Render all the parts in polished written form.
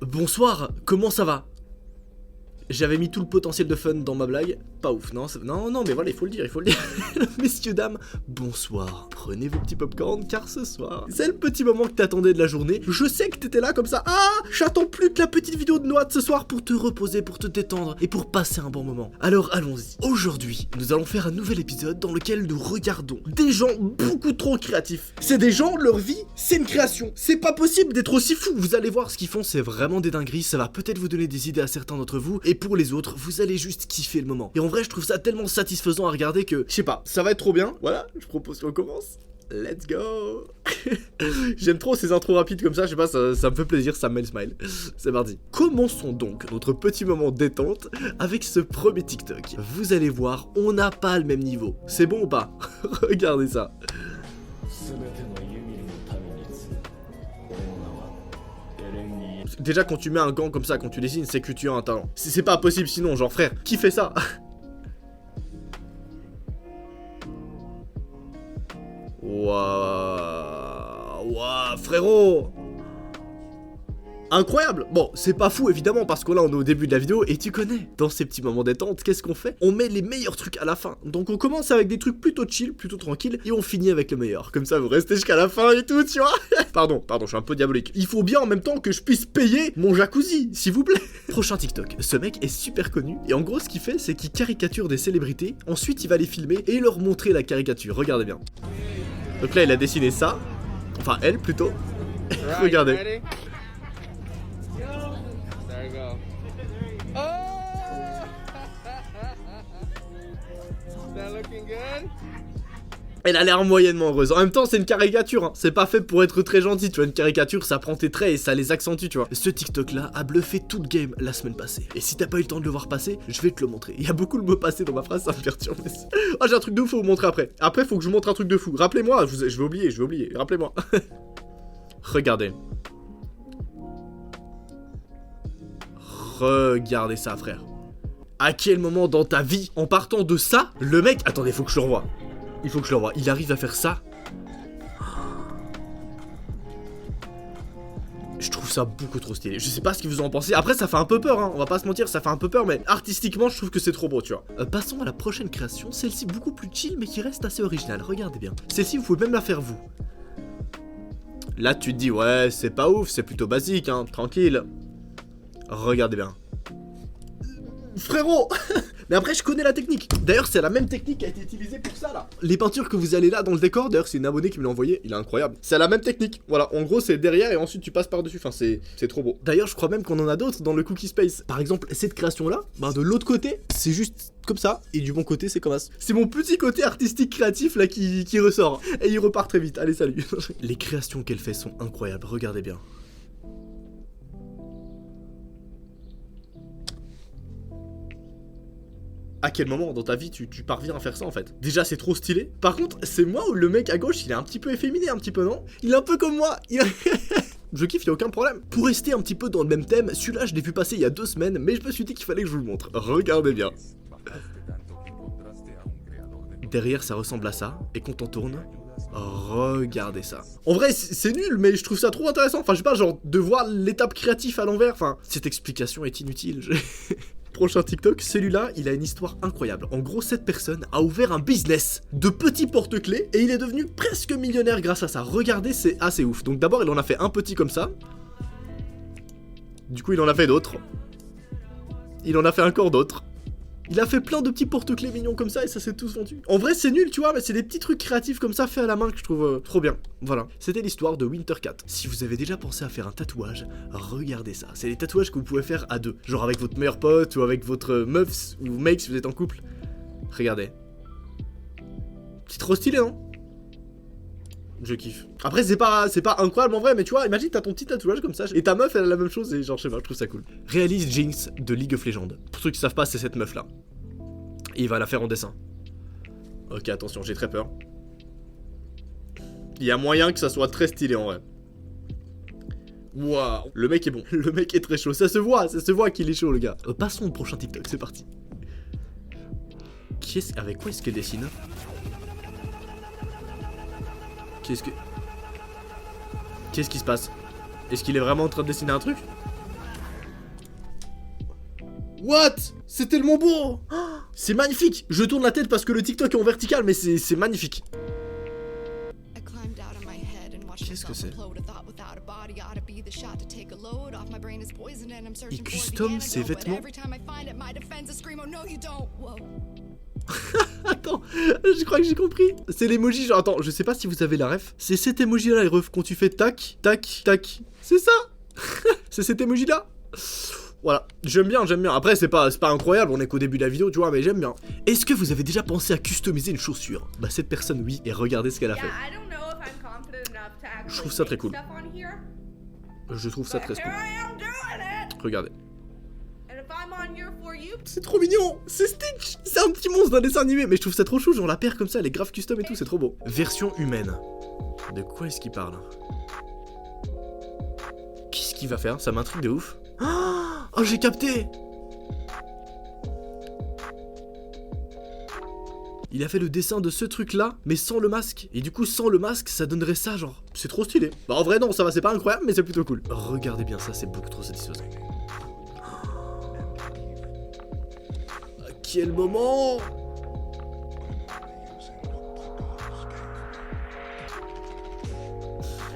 Bonsoir, comment ça va? J'avais mis tout le potentiel de fun dans ma blague, pas ouf, non, non, mais voilà, il faut le dire. Messieurs, dames, bonsoir, prenez vos petits popcorn, car ce soir, c'est le petit moment que t'attendais de la journée. Je sais que t'étais là comme ça, j'attends plus que la petite vidéo de Noah de ce soir pour te reposer, pour te détendre et pour passer un bon moment. Alors allons-y, aujourd'hui, nous allons faire un nouvel épisode dans lequel nous regardons des gens beaucoup trop créatifs. C'est des gens, leur vie, c'est une création. C'est pas possible d'être aussi fou, vous allez voir ce qu'ils font, c'est vraiment des dingueries, ça va peut-être vous donner des idées à certains d'entre vous, et pour les autres, vous allez juste kiffer le moment. Et en vrai, je trouve ça tellement satisfaisant à regarder que, je sais pas, ça va être trop bien. Voilà, je propose qu'on commence. Let's go. J'aime trop ces intros rapides comme ça, je sais pas, ça me fait plaisir, ça me met le smile. C'est parti. Commençons donc notre petit moment détente avec ce premier TikTok. Vous allez voir, on n'a pas le même niveau. C'est bon ou pas? Regardez ça. Déjà quand tu mets un gant comme ça, quand tu dessines, c'est que tu as un talent. C'est pas possible sinon, genre frère, qui fait ça? Waouh, frérot. Incroyable. Bon, c'est pas fou évidemment parce que là on est au début de la vidéo et tu connais, dans ces petits moments détente, qu'est-ce qu'on fait? On met les meilleurs trucs à la fin. Donc on commence avec des trucs plutôt chill, plutôt tranquille et on finit avec le meilleur. Comme ça vous restez jusqu'à la fin et tout, tu vois. Pardon, je suis un peu diabolique. Il faut bien en même temps que je puisse payer mon jacuzzi, s'il vous plaît. Prochain TikTok. Ce mec est super connu et en gros ce qu'il fait c'est qu'il caricature des célébrités, ensuite il va les filmer et leur montrer la caricature. Regardez bien. Donc là il a dessiné ça, enfin elle plutôt. Regardez. Elle a l'air moyennement heureuse. En même temps, c'est une caricature, hein. C'est pas fait pour être très gentil, tu vois. Une caricature, ça prend tes traits et ça les accentue, tu vois. Ce TikTok-là a bluffé tout le game la semaine passée. Et si t'as pas eu le temps de le voir passer, je vais te le montrer. Il y a beaucoup le mot passé dans ma phrase, ça me perturbe. Oh, j'ai un truc de fou à vous montrer après. Après, faut que je vous montre un truc de fou. Rappelez-moi, je vais oublier. Rappelez-moi. Regardez. Regardez ça, frère. À quel moment dans ta vie, en partant de ça, le mec... Attendez, faut que je le revoie. Il faut que je le revoie. Il arrive à faire ça. Je trouve ça beaucoup trop stylé. Je sais pas ce que vous en pensez. Après, ça fait un peu peur, hein. On va pas se mentir, ça fait un peu peur, mais artistiquement, je trouve que c'est trop beau, tu vois. Passons à la prochaine création. Celle-ci beaucoup plus chill, mais qui reste assez originale. Regardez bien. Celle-ci, vous pouvez même la faire vous. Là, tu te dis, ouais, c'est pas ouf, c'est plutôt basique, hein. Tranquille. Regardez bien. Frérot. Mais après je connais la technique. D'ailleurs c'est la même technique qui a été utilisée pour ça là. Les peintures que vous allez là dans le décor, d'ailleurs c'est une abonnée qui me l'a envoyé, il est incroyable. C'est la même technique, voilà, en gros c'est derrière et ensuite tu passes par dessus, enfin c'est trop beau. D'ailleurs je crois même qu'on en a d'autres dans le Cookie Space. Par exemple cette création là, de l'autre côté c'est juste comme ça et du bon côté c'est comme ça. C'est mon petit côté artistique créatif là qui ressort. Et il repart très vite, allez salut. Les créations qu'elle fait sont incroyables, regardez bien. À quel moment dans ta vie tu parviens à faire ça en fait? Déjà c'est trop stylé. Par contre c'est moi ou le mec à gauche il est un petit peu efféminé un petit peu non? Il est un peu comme moi. Je kiffe, y'a aucun problème. Pour rester un petit peu dans le même thème, celui-là je l'ai vu passer il y a 2 semaines, mais je me suis dit qu'il fallait que je vous le montre. Regardez bien. Derrière ça ressemble à ça, et quand on tourne, regardez ça. En vrai c'est nul, mais je trouve ça trop intéressant. Enfin je sais pas, genre de voir l'étape créative à l'envers, enfin cette explication est inutile. Prochain TikTok, celui-là, il a une histoire incroyable. En gros, cette personne a ouvert un business de petits porte-clés et il est devenu presque millionnaire grâce à ça. Regardez, c'est assez ouf. Donc d'abord, il en a fait un petit comme ça. Du coup, il en a fait d'autres. Il en a fait encore d'autres. Il a fait plein de petits porte-clés mignons comme ça et ça s'est tous vendu. En vrai c'est nul tu vois, mais c'est des petits trucs créatifs comme ça faits à la main que je trouve trop bien. Voilà, c'était l'histoire de Wintercat. Si vous avez déjà pensé à faire un tatouage, regardez ça. C'est des tatouages que vous pouvez faire à deux. Genre avec votre meilleur pote ou avec votre meuf ou mec si vous êtes en couple. Regardez. C'est trop stylé non? Je kiffe. Après c'est pas incroyable en vrai, mais tu vois, imagine t'as ton petit tatouage comme ça et ta meuf elle a la même chose et genre je sais pas, je trouve ça cool. Réalise Jinx de League of Legends. Pour ceux qui savent pas, c'est cette meuf là. Et il va la faire en dessin. Ok, attention, j'ai très peur. Il y a moyen que ça soit très stylé en vrai. Waouh, le mec est bon, le mec est très chaud, ça se voit qu'il est chaud le gars. Passons au prochain TikTok, c'est parti. Avec quoi est-ce qu'elle dessine? Qu'est-ce qui se passe? Est-ce qu'il est vraiment en train de dessiner un truc? What? C'est tellement beau. C'est magnifique. Je tourne la tête parce que le TikTok est en vertical, mais c'est magnifique. Qu'est-ce que c'est? Il custom ses vêtements. Attends, je crois que j'ai compris. C'est l'emoji, genre, attends, je sais pas si vous avez la ref. C'est cet emoji là, les refs, quand tu fais tac, tac, tac. C'est ça. C'est cet emoji là. Voilà, j'aime bien. Après, c'est pas incroyable, on est qu'au début de la vidéo, tu vois, mais j'aime bien. Est-ce que vous avez déjà pensé à customiser une chaussure? Bah, cette personne, oui, et regardez ce qu'elle a fait. Je trouve ça très cool. Je trouve ça très cool. Regardez. C'est trop mignon. C'est Stitch. C'est un petit monstre d'un dessin animé. Mais je trouve ça trop chou. Genre la paire comme ça, elle est grave custom et tout. C'est trop beau. Version humaine. De quoi est-ce qu'il parle? Qu'est-ce qu'il va faire? Ça m'intrigue de ouf. Oh, j'ai capté. Il a fait le dessin de ce truc là, mais sans le masque. Et du coup, sans le masque, ça donnerait ça, genre. C'est trop stylé. Bah, en vrai, non, ça va, c'est pas incroyable, mais c'est plutôt cool. Regardez bien ça, c'est beaucoup trop satisfaisant. À quel moment?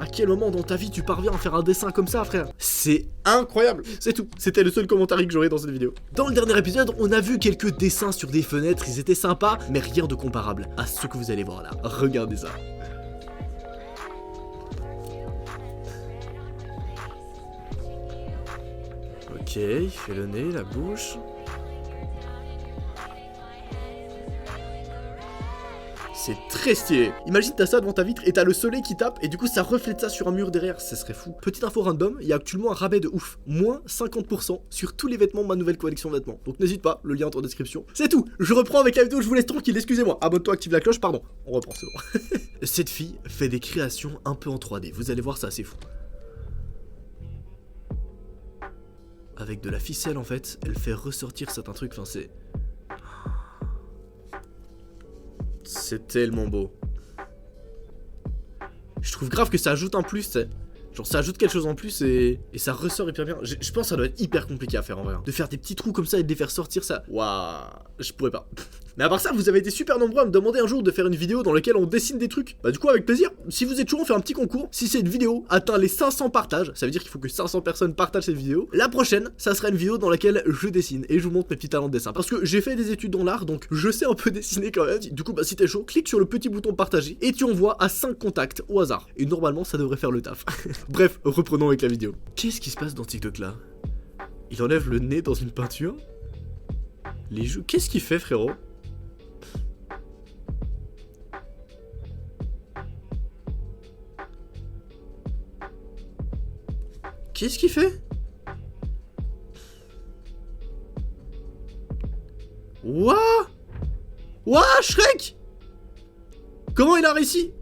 À quel moment dans ta vie tu parviens à faire un dessin comme ça, frère? C'est incroyable. C'est tout. C'était le seul commentaire que j'aurais dans cette vidéo. Dans le dernier épisode, on a vu quelques dessins sur des fenêtres. Ils étaient sympas, mais rien de comparable à ce que vous allez voir là. Regardez ça. Ok, il fait le nez, la bouche. C'est très stylé. Imagine t'as ça devant ta vitre et t'as le soleil qui tape et du coup ça reflète ça sur un mur derrière, ça serait fou. Petite info random, il y a actuellement un rabais de ouf. Moins 50% sur tous les vêtements de ma nouvelle collection de vêtements. Donc n'hésite pas, le lien est en description. C'est tout, je reprends avec la vidéo, je vous laisse tranquille, excusez-moi. Abonne-toi, active la cloche, pardon. On reprend, c'est bon. Cette fille fait des créations un peu en 3D, vous allez voir ça, c'est fou. Avec de la ficelle en fait, elle fait ressortir certains trucs, enfin c'est... C'est tellement beau. Je trouve grave que ça ajoute un plus, tu sais. Genre ça ajoute quelque chose en plus et ça ressort hyper bien. Je pense que ça doit être hyper compliqué à faire en vrai. De faire des petits trous comme ça et de les faire sortir ça. Waouh, je pourrais pas. Mais à part ça, vous avez été super nombreux à me demander un jour de faire une vidéo dans laquelle on dessine des trucs. Bah du coup avec plaisir. Si vous êtes chaud, on fait un petit concours. Si cette vidéo atteint les 500 partages, ça veut dire qu'il faut que 500 personnes partagent cette vidéo. La prochaine, ça sera une vidéo dans laquelle je dessine et je vous montre mes petits talents de dessin. Parce que j'ai fait des études dans l'art, donc je sais un peu dessiner quand même. Du coup, bah si t'es chaud, clique sur le petit bouton partager et tu envoies à 5 contacts au hasard. Et normalement, ça devrait faire le taf. Bref, reprenons avec la vidéo. Qu'est-ce qui se passe dans TikTok là? Il enlève le nez dans une peinture? Les joues... Qu'est-ce qu'il fait, frérot? Qu'est-ce qu'il fait? What? What? Shrek? Comment il a réussi?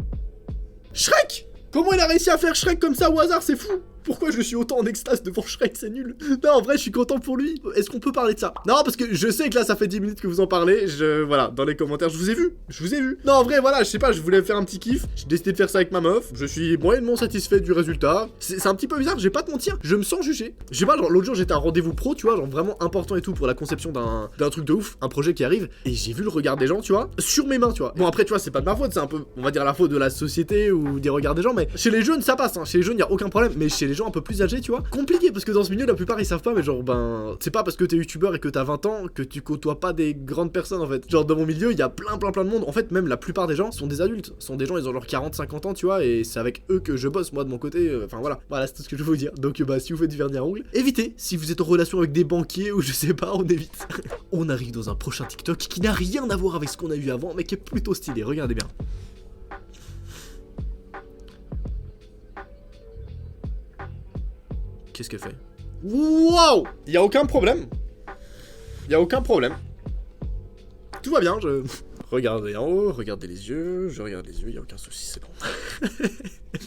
Shrek? Comment il a réussi à faire Shrek comme ça au hasard? C'est fou! Pourquoi je suis autant en extase devant Shrek? C'est nul. Non, en vrai, je suis content pour lui. Est-ce qu'on peut parler de ça? Non, parce que je sais que là, ça fait 10 minutes que vous en parlez. Voilà, dans les commentaires, je vous ai vu. Je vous ai vu. Non, en vrai, voilà, je sais pas, je voulais faire un petit kiff. J'ai décidé de faire ça avec ma meuf. Je suis moyennement satisfait du résultat. C'est un petit peu bizarre, je vais pas te mentir. Je me sens jugé. Je sais pas, genre, l'autre jour, j'étais à un rendez-vous pro, tu vois, genre vraiment important et tout pour la conception d'un truc de ouf, un projet qui arrive. Et j'ai vu le regard des gens, tu vois, sur mes mains, tu vois. Bon, après, tu vois, c'est pas de ma faute, c'est un peu, on va dire, la faute de la société ou des regards des gens. Mais chez les jeunes, ça passe, hein. Chez les jeunes, y a aucun problème. Mais chez les gens un peu plus âgés, tu vois, compliqué parce que dans ce milieu la plupart ils savent pas, mais genre ben c'est pas parce que t'es youtubeur et que t'as 20 ans que tu côtoies pas des grandes personnes en fait. Genre dans mon milieu il y a plein de monde, en fait même la plupart des gens sont des adultes, sont des gens ils ont genre 40-50 ans tu vois, et c'est avec eux que je bosse moi de mon côté, enfin voilà c'est tout ce que je veux vous dire. Donc bah si vous faites du vernis à ongles, évitez, si vous êtes en relation avec des banquiers ou je sais pas, on évite. On arrive dans un prochain TikTok qui n'a rien à voir avec ce qu'on a vu avant mais qui est plutôt stylé, regardez bien. Qu'est-ce qu'elle fait? Wow! Y'a aucun problème. Y'a aucun problème. Tout va bien, je... Regardez en haut, regardez les yeux, je regarde les yeux, y'a aucun souci, c'est bon.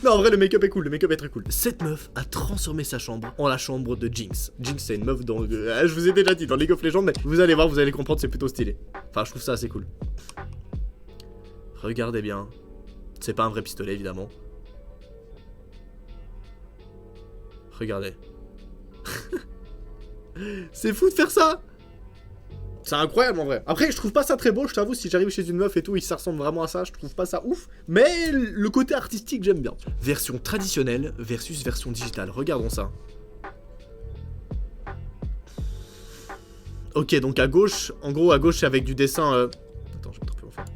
Non, en vrai, le make-up est cool, le make-up est très cool. Cette meuf a transformé sa chambre en la chambre de Jinx. Jinx, c'est une meuf dans... je vous ai déjà dit, dans League of Legends, mais vous allez voir, vous allez comprendre, c'est plutôt stylé. Enfin, je trouve ça assez cool. Regardez bien. C'est pas un vrai pistolet, évidemment. Regardez. C'est fou de faire ça. C'est incroyable en vrai. Après, je trouve pas ça très beau, je t'avoue, si j'arrive chez une meuf et tout, et ça ressemble vraiment à ça, je trouve pas ça ouf. Mais le côté artistique, j'aime bien. Version traditionnelle versus version digitale. Regardons ça. Ok, donc à gauche, en gros, à gauche, c'est avec du dessin... Attends, je vais me tromper en fait.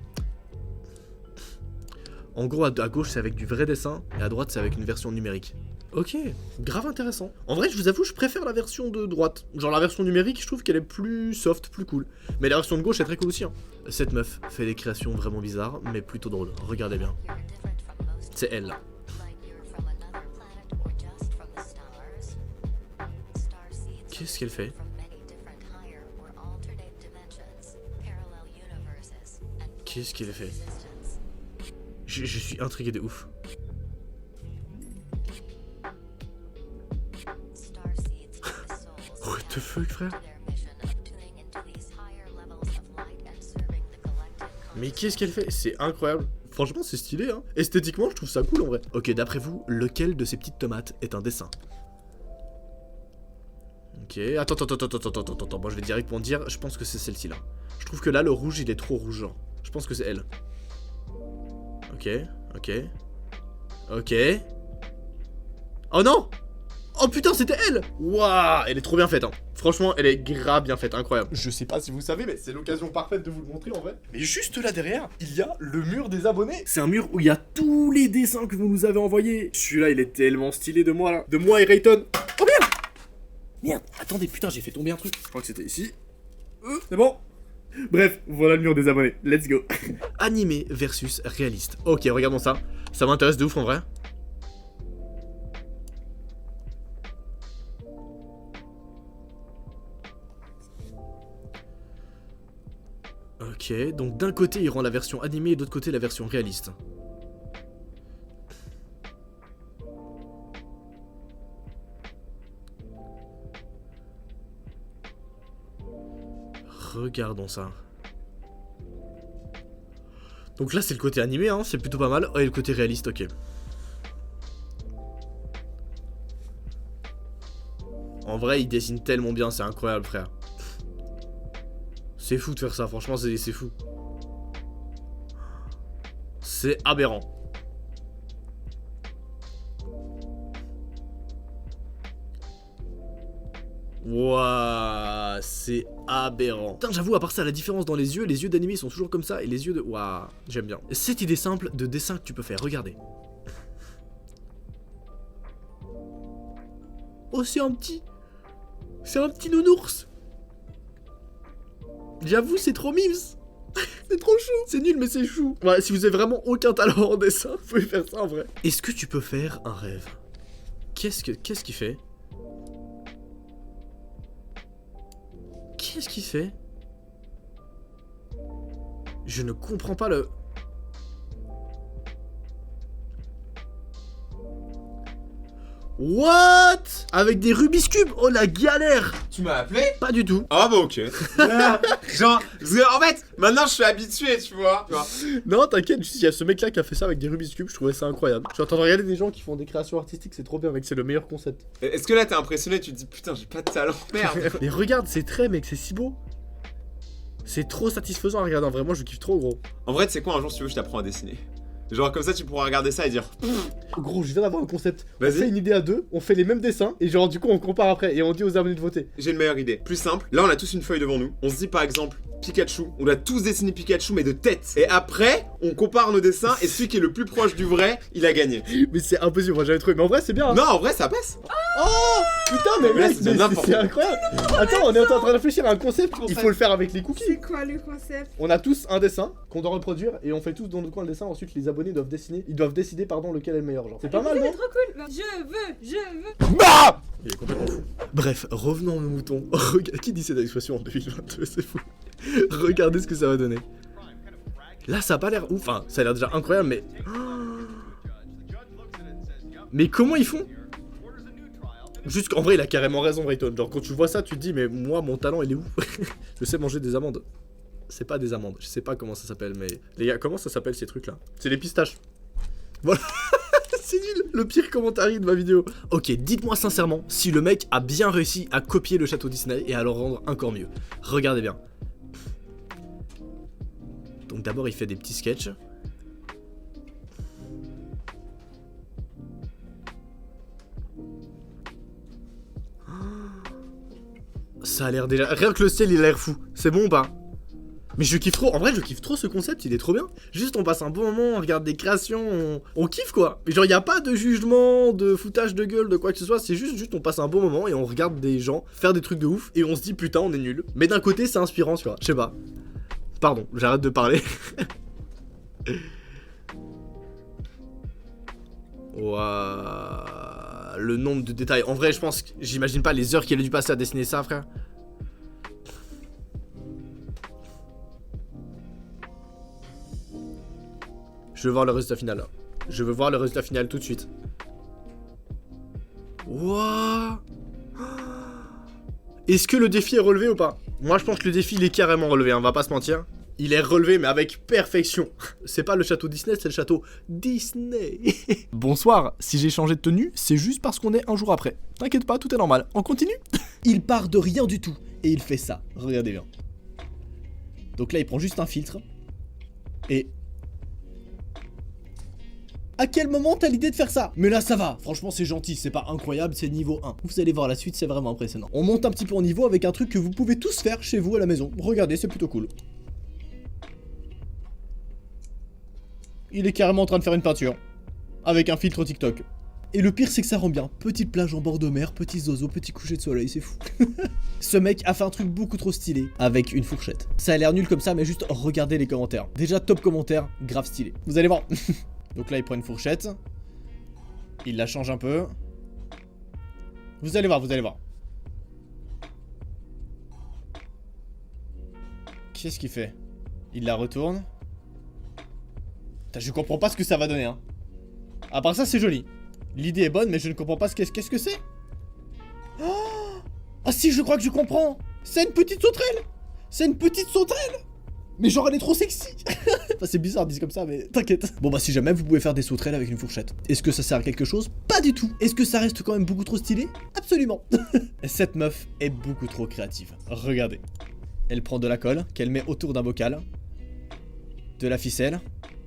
En gros, à gauche, c'est avec du vrai dessin, et à droite, c'est avec une version numérique. Ok, grave intéressant. En vrai, je vous avoue, je préfère la version de droite. Genre la version numérique, je trouve qu'elle est plus soft, plus cool. Mais la version de gauche est très cool aussi. Hein. Cette meuf fait des créations vraiment bizarres, mais plutôt drôles. Regardez bien. C'est elle, là. Qu'est-ce qu'elle fait? Qu'est-ce qu'elle fait? Je suis intrigué de ouf. What the fuck, frère? Mais qu'est-ce qu'elle fait? C'est incroyable. Franchement, c'est stylé, hein. Esthétiquement, je trouve ça cool, en vrai. Ok, d'après vous, lequel de ces petites tomates est un dessin? Ok, attends, moi je vais directement dire, je pense que c'est celle-ci, là. Je trouve que là, le rouge, il est trop rougeant. Je pense que c'est elle. Ok. Oh non! Oh putain, c'était elle! Waouh, elle est trop bien faite, hein. Franchement, elle est grave bien faite, incroyable. Je sais pas si vous savez, mais c'est l'occasion parfaite de vous le montrer en vrai. Mais juste là derrière, il y a le mur des abonnés. C'est un mur où il y a tous les dessins que vous nous avez envoyés. Celui-là, il est tellement stylé de moi là. De moi et Rayton. Oh merde! Merde, attendez, putain, j'ai fait tomber un truc. Je crois que c'était ici. C'est bon. Bref, voilà le mur des abonnés. Let's go. Animé versus réaliste. Ok, regardons ça. Ça m'intéresse de ouf en vrai. Ok, donc d'un côté il rend la version animée et de l'autre côté la version réaliste. Regardons ça. Donc là c'est le côté animé, hein, c'est plutôt pas mal. Oh, et le côté réaliste, ok. En vrai il dessine tellement bien, c'est incroyable frère. C'est fou de faire ça, franchement c'est fou. C'est aberrant. Waouh, c'est aberrant. Putain, j'avoue, à part ça, la différence dans les yeux d'animé sont toujours comme ça, et les yeux de... Waouh, j'aime bien. Cette idée simple de dessin que tu peux faire, regardez. Oh, c'est un petit... C'est un petit nounours. J'avoue, c'est trop mimes. C'est trop chou. C'est nul, mais c'est chou. Ouais, si vous avez vraiment aucun talent en dessin, vous pouvez faire ça en vrai. Est-ce que tu peux faire un rêve? Qu'est-ce qu'il fait? Qu'est-ce qu'il fait? Je ne comprends pas le... What? Avec des Rubik's Cube? Oh la galère! Tu m'as appelé? Pas du tout. Ah bah ok. Genre, parce que, en fait, maintenant je suis habitué, tu vois. Non, t'inquiète, il y a ce mec là qui a fait ça avec des Rubik's Cube, je trouvais ça incroyable. Je suis en train de regarder des gens qui font des créations artistiques, c'est trop bien mec, c'est le meilleur concept. Est-ce que là t'es impressionné, tu te dis putain j'ai pas de talent, merde. Mais regarde, c'est très mec, c'est si beau. C'est trop satisfaisant à regarder, vraiment je kiffe trop gros. En vrai, tu sais quoi, un jour si tu veux, je t'apprends à dessiner. Genre comme ça tu pourras regarder ça et dire gros, je viens d'avoir un concept. On Vas-y. fait une idée à deux, on fait les mêmes dessins et genre du coup on compare après et on dit aux abonnés de voter. j'ai une meilleure idée. Plus simple, là on a tous une feuille devant nous. On se dit par exemple Pikachu, on a tous dessiné Pikachu mais de tête. Et après, on compare nos dessins et celui qui est le plus proche du vrai, il a gagné. Mais c'est impossible, moi j'avais trouvé. Mais en vrai c'est bien hein. Non, en vrai ça passe. Oh putain mais Mais là, mec, c'est n'importe c'est quoi. incroyable. Attends, on est en train de réfléchir à un concept, il faut le faire avec les cookies. C'est quoi le concept? On a tous un dessin qu'on doit reproduire et on fait tous dans notre coin le dessin, ensuite les abonnés doivent dessiner, ils doivent décider pardon lequel est le meilleur genre. C'est pas mal non? C'est trop cool. Je veux. Bah Il est complètement fou. Bref, revenons à nos moutons. Qui dit cette expression en 2022? C'est fou. Regardez ce que ça va donner. Là, ça a pas l'air ouf. Enfin, ça a l'air déjà incroyable, mais... Mais comment ils font? Juste qu'en vrai, il a carrément raison, Rayton. Genre, quand tu vois ça, tu te dis, mais moi, mon talent, il est où? Je sais manger des amandes. C'est pas des amandes. Je sais pas comment ça s'appelle, mais... Les gars, comment ça s'appelle ces trucs-là? C'est les pistaches. Voilà. C'est nul, le pire commentaire de ma vidéo. Ok, dites-moi sincèrement si le mec a bien réussi à copier le château Disney et à le rendre encore mieux. Regardez bien. Donc d'abord il fait des petits sketchs. Ça a l'air déjà... Rien que le ciel il a l'air fou. C'est bon ou pas? Mais je kiffe trop, en vrai je kiffe trop ce concept, il est trop bien. Juste on passe un bon moment, on regarde des créations, on kiffe quoi. Mais genre y a pas de jugement, de foutage de gueule, de quoi que ce soit, c'est juste on passe un bon moment et on regarde des gens faire des trucs de ouf et on se dit putain on est nul. Mais d'un côté c'est inspirant tu vois, je sais pas. Pardon, j'arrête de parler. Waouh, le nombre de détails. En vrai je pense que j'imagine pas les heures qu'il a dû passer à dessiner ça frère. Je veux voir le résultat final là. Je veux voir le résultat final tout de suite. Wouah. Est-ce que le défi est relevé ou pas? Moi je pense que le défi il est carrément relevé, hein, on va pas se mentir. Il est relevé mais avec perfection. C'est pas le château Disney, c'est le château Disney. Bonsoir, si j'ai changé de tenue, c'est juste parce qu'on est un jour après. T'inquiète pas, tout est normal. On continue? Il part de rien du tout et il fait ça. Regardez bien. Donc là il prend juste un filtre. Et... à quel moment t'as l'idée de faire ça? Mais là ça va, franchement c'est gentil, c'est pas incroyable, c'est niveau 1. Vous allez voir la suite, c'est vraiment impressionnant. On monte un petit peu en niveau avec un truc que vous pouvez tous faire chez vous à la maison. Regardez, c'est plutôt cool. Il est carrément en train de faire une peinture. Avec un filtre TikTok. Et le pire c'est que ça rend bien. Petite plage en bord de mer, petits oiseaux, petit coucher de soleil, c'est fou. Ce mec a fait un truc beaucoup trop stylé avec une fourchette. Ça a l'air nul comme ça, mais juste regardez les commentaires. Déjà top commentaire, grave stylé. Vous allez voir. Donc là il prend une fourchette. Il la change un peu. Vous allez voir, vous allez voir. Qu'est-ce qu'il fait? Il la retourne. Putain, je comprends pas ce que ça va donner hein. À part ça c'est joli. L'idée est bonne mais je ne comprends pas qu'est-ce que c'est. Oh ah si, je crois que je comprends. C'est une petite sauterelle. C'est une petite sauterelle. Mais genre elle est trop sexy. Enfin c'est bizarre de dire comme ça mais t'inquiète. Bon bah si jamais vous pouvez faire des sauterelles avec une fourchette. Est-ce que ça sert à quelque chose? Pas du tout. Est-ce que ça reste quand même beaucoup trop stylé? Absolument. Cette meuf est beaucoup trop créative. Regardez. Elle prend de la colle qu'elle met autour d'un bocal. De la ficelle.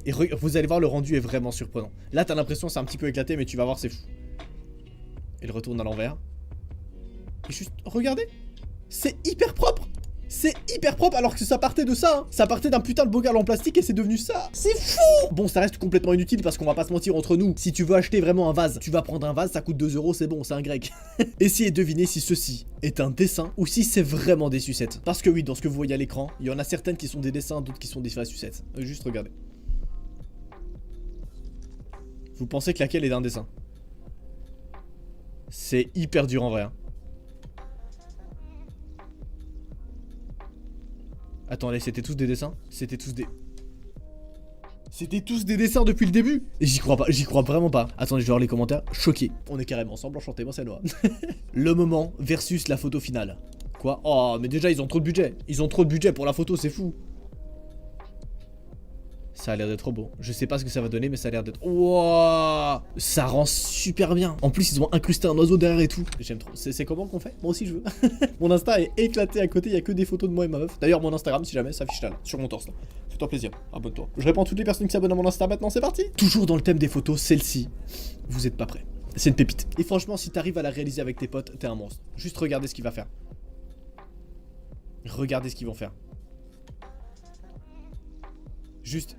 Et vous allez voir le rendu est vraiment surprenant. Là t'as l'impression c'est un petit peu éclaté mais tu vas voir c'est fou. Elle retourne à l'envers. Et juste regardez. C'est hyper propre. C'est hyper propre alors que ça partait de ça hein. Ça partait d'un putain de bocal en plastique et c'est devenu ça. C'est fou. Bon ça reste complètement inutile parce qu'on va pas se mentir entre nous. Si tu veux acheter vraiment un vase, tu vas prendre un vase, ça coûte 2 €, c'est bon, c'est un grec. Essayez de deviner si ceci est un dessin ou si c'est vraiment des sucettes. Parce que oui, dans ce que vous voyez à l'écran, il y en a certaines qui sont des dessins, d'autres qui sont des sucettes. Juste regardez. Vous pensez que laquelle est d'un dessin? C'est hyper dur en vrai hein. Attendez, c'était tous des dessins? C'était tous des dessins depuis le début. J'y crois pas, j'y crois vraiment pas. Attendez, je vais voir les commentaires. Choqué. On est carrément ensemble, enchanté, moi c'est Noah. Le moment versus la photo finale. Quoi? Oh, mais déjà ils ont trop de budget. Ils ont trop de budget pour la photo, c'est fou. Ça a l'air d'être trop beau. Je sais pas ce que ça va donner, mais ça a l'air d'être... Wouah, ça rend super bien. En plus, ils ont incrusté un oiseau derrière et tout. J'aime trop. C'est comment qu'on fait? Moi aussi, je veux. Mon Insta est éclaté à côté. Il y a que des photos de moi et ma meuf. D'ailleurs, mon Instagram, si jamais, s'affiche là, sur mon torse. Là. Fais-toi plaisir. Abonne-toi. Je réponds à toutes les personnes qui s'abonnent à mon Insta maintenant. C'est parti. Toujours dans le thème des photos, celle-ci. Vous êtes pas prêts. C'est une pépite. Et franchement, si t'arrives à la réaliser avec tes potes, t'es un monstre. Juste regardez ce qu'il va faire. Regardez ce qu'ils vont faire. Juste...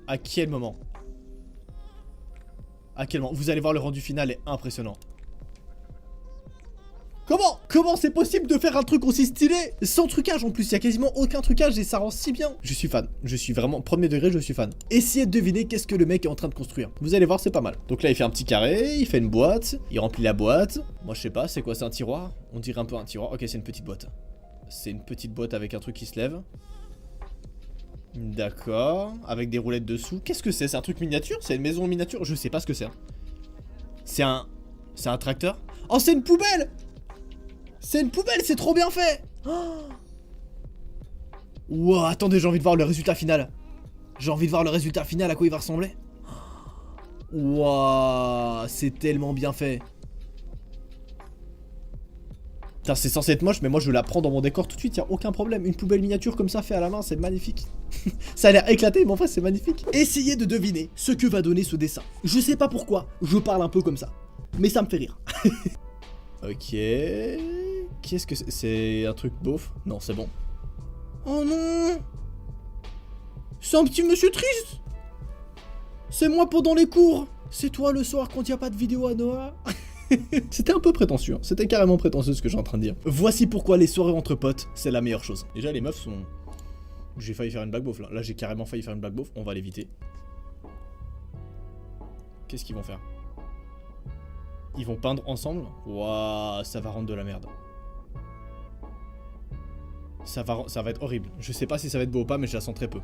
À quel moment? À quel moment? Vous allez voir, le rendu final est impressionnant. Comment c'est possible de faire un truc aussi stylé? Sans trucage en plus, il y a quasiment aucun trucage et ça rend si bien. Je suis fan, je suis vraiment, premier degré, je suis fan. Essayez de deviner qu'est-ce que le mec est en train de construire. Vous allez voir, c'est pas mal. Donc là, il fait un petit carré, il fait une boîte, il remplit la boîte. Moi, je sais pas, c'est quoi, c'est un tiroir? On dirait un peu un tiroir. Ok, c'est une petite boîte. C'est une petite boîte avec un truc qui se lève. D'accord, avec des roulettes dessous. Qu'est-ce que c'est? C'est un truc miniature? C'est une maison miniature? Je sais pas ce que c'est. C'est un tracteur? Oh, c'est une poubelle! C'est une poubelle, c'est trop bien fait! Oh, wow, attendez, j'ai envie de voir le résultat final. J'ai envie de voir le résultat final, à quoi il va ressembler. Waouh, c'est tellement bien fait. Putain, c'est censé être moche, mais moi je la prends dans mon décor tout de suite, y'a aucun problème. Une poubelle miniature comme ça fait à la main, c'est magnifique. Ça a l'air éclaté, mais en fait c'est magnifique. Essayez de deviner ce que va donner ce dessin. Je sais pas pourquoi, je parle un peu comme ça, mais ça me fait rire. Ok... Qu'est-ce que c'est? C'est un truc beauf? Non, c'est bon. Oh non! C'est un petit monsieur triste! C'est moi pendant les cours! C'est toi le soir quand il n'y a pas de vidéo à Noah? C'était un peu prétentieux, hein. C'était carrément prétentieux ce que j'ai en train de dire. Voici pourquoi les soirées entre potes, c'est la meilleure chose. Déjà, les meufs sont... J'ai failli faire une blague beauf là. Là, j'ai carrément failli faire une blague beauf. On va l'éviter. Qu'est-ce qu'ils vont faire? Ils vont peindre ensemble? Waouh, ça va rendre de la merde. Ça va être horrible. Je sais pas si ça va être beau ou pas, mais je la sens très peu.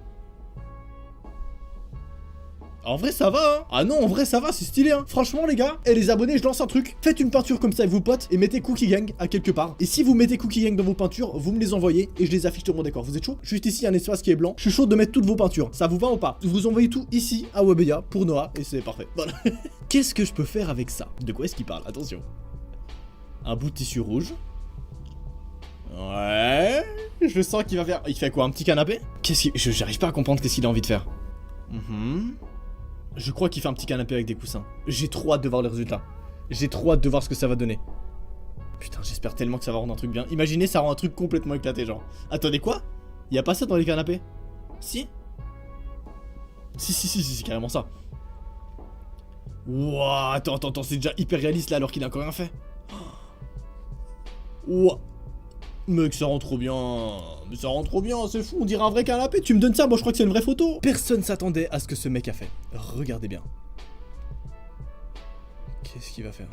En vrai ça va hein. Ah non en vrai ça va, c'est stylé hein. Franchement les gars, et les abonnés, je lance un truc. Faites une peinture comme ça avec vos potes et mettez Cookie Gang à quelque part. Et si vous mettez Cookie Gang dans vos peintures, vous me les envoyez et je les affiche sur mon décor. Vous êtes chaud? Juste ici un espace qui est blanc. Je suis chaud de mettre toutes vos peintures. Ça vous va ou pas? Vous envoyez tout ici à Webedia pour Noah et c'est parfait. Voilà. Qu'est-ce que je peux faire avec ça? De quoi est-ce qu'il parle? Attention. Un bout de tissu rouge. Ouais. Je sens qu'il va faire... Il fait quoi? Un petit canapé? Qu'est-ce qu'il... J'arrive pas à comprendre qu'est-ce qu'il a envie de faire. Je crois qu'il fait un petit canapé avec des coussins. J'ai trop hâte de voir le résultat. J'ai trop hâte de voir ce que ça va donner. Putain, j'espère tellement que ça va rendre un truc bien. Imaginez, ça rend un truc complètement éclaté, genre. Attendez, quoi? Y a pas ça dans les canapés? Si? Si, c'est carrément ça. Wouah, attends, c'est déjà hyper réaliste là alors qu'il a encore rien fait. Wouah. Mec, ça rend trop bien. Mais ça rend trop bien, c'est fou, on dirait un vrai canapé. Tu me donnes ça, moi je crois que c'est une vraie photo. Personne s'attendait à ce que ce mec a fait. Regardez bien. Qu'est-ce qu'il va faire?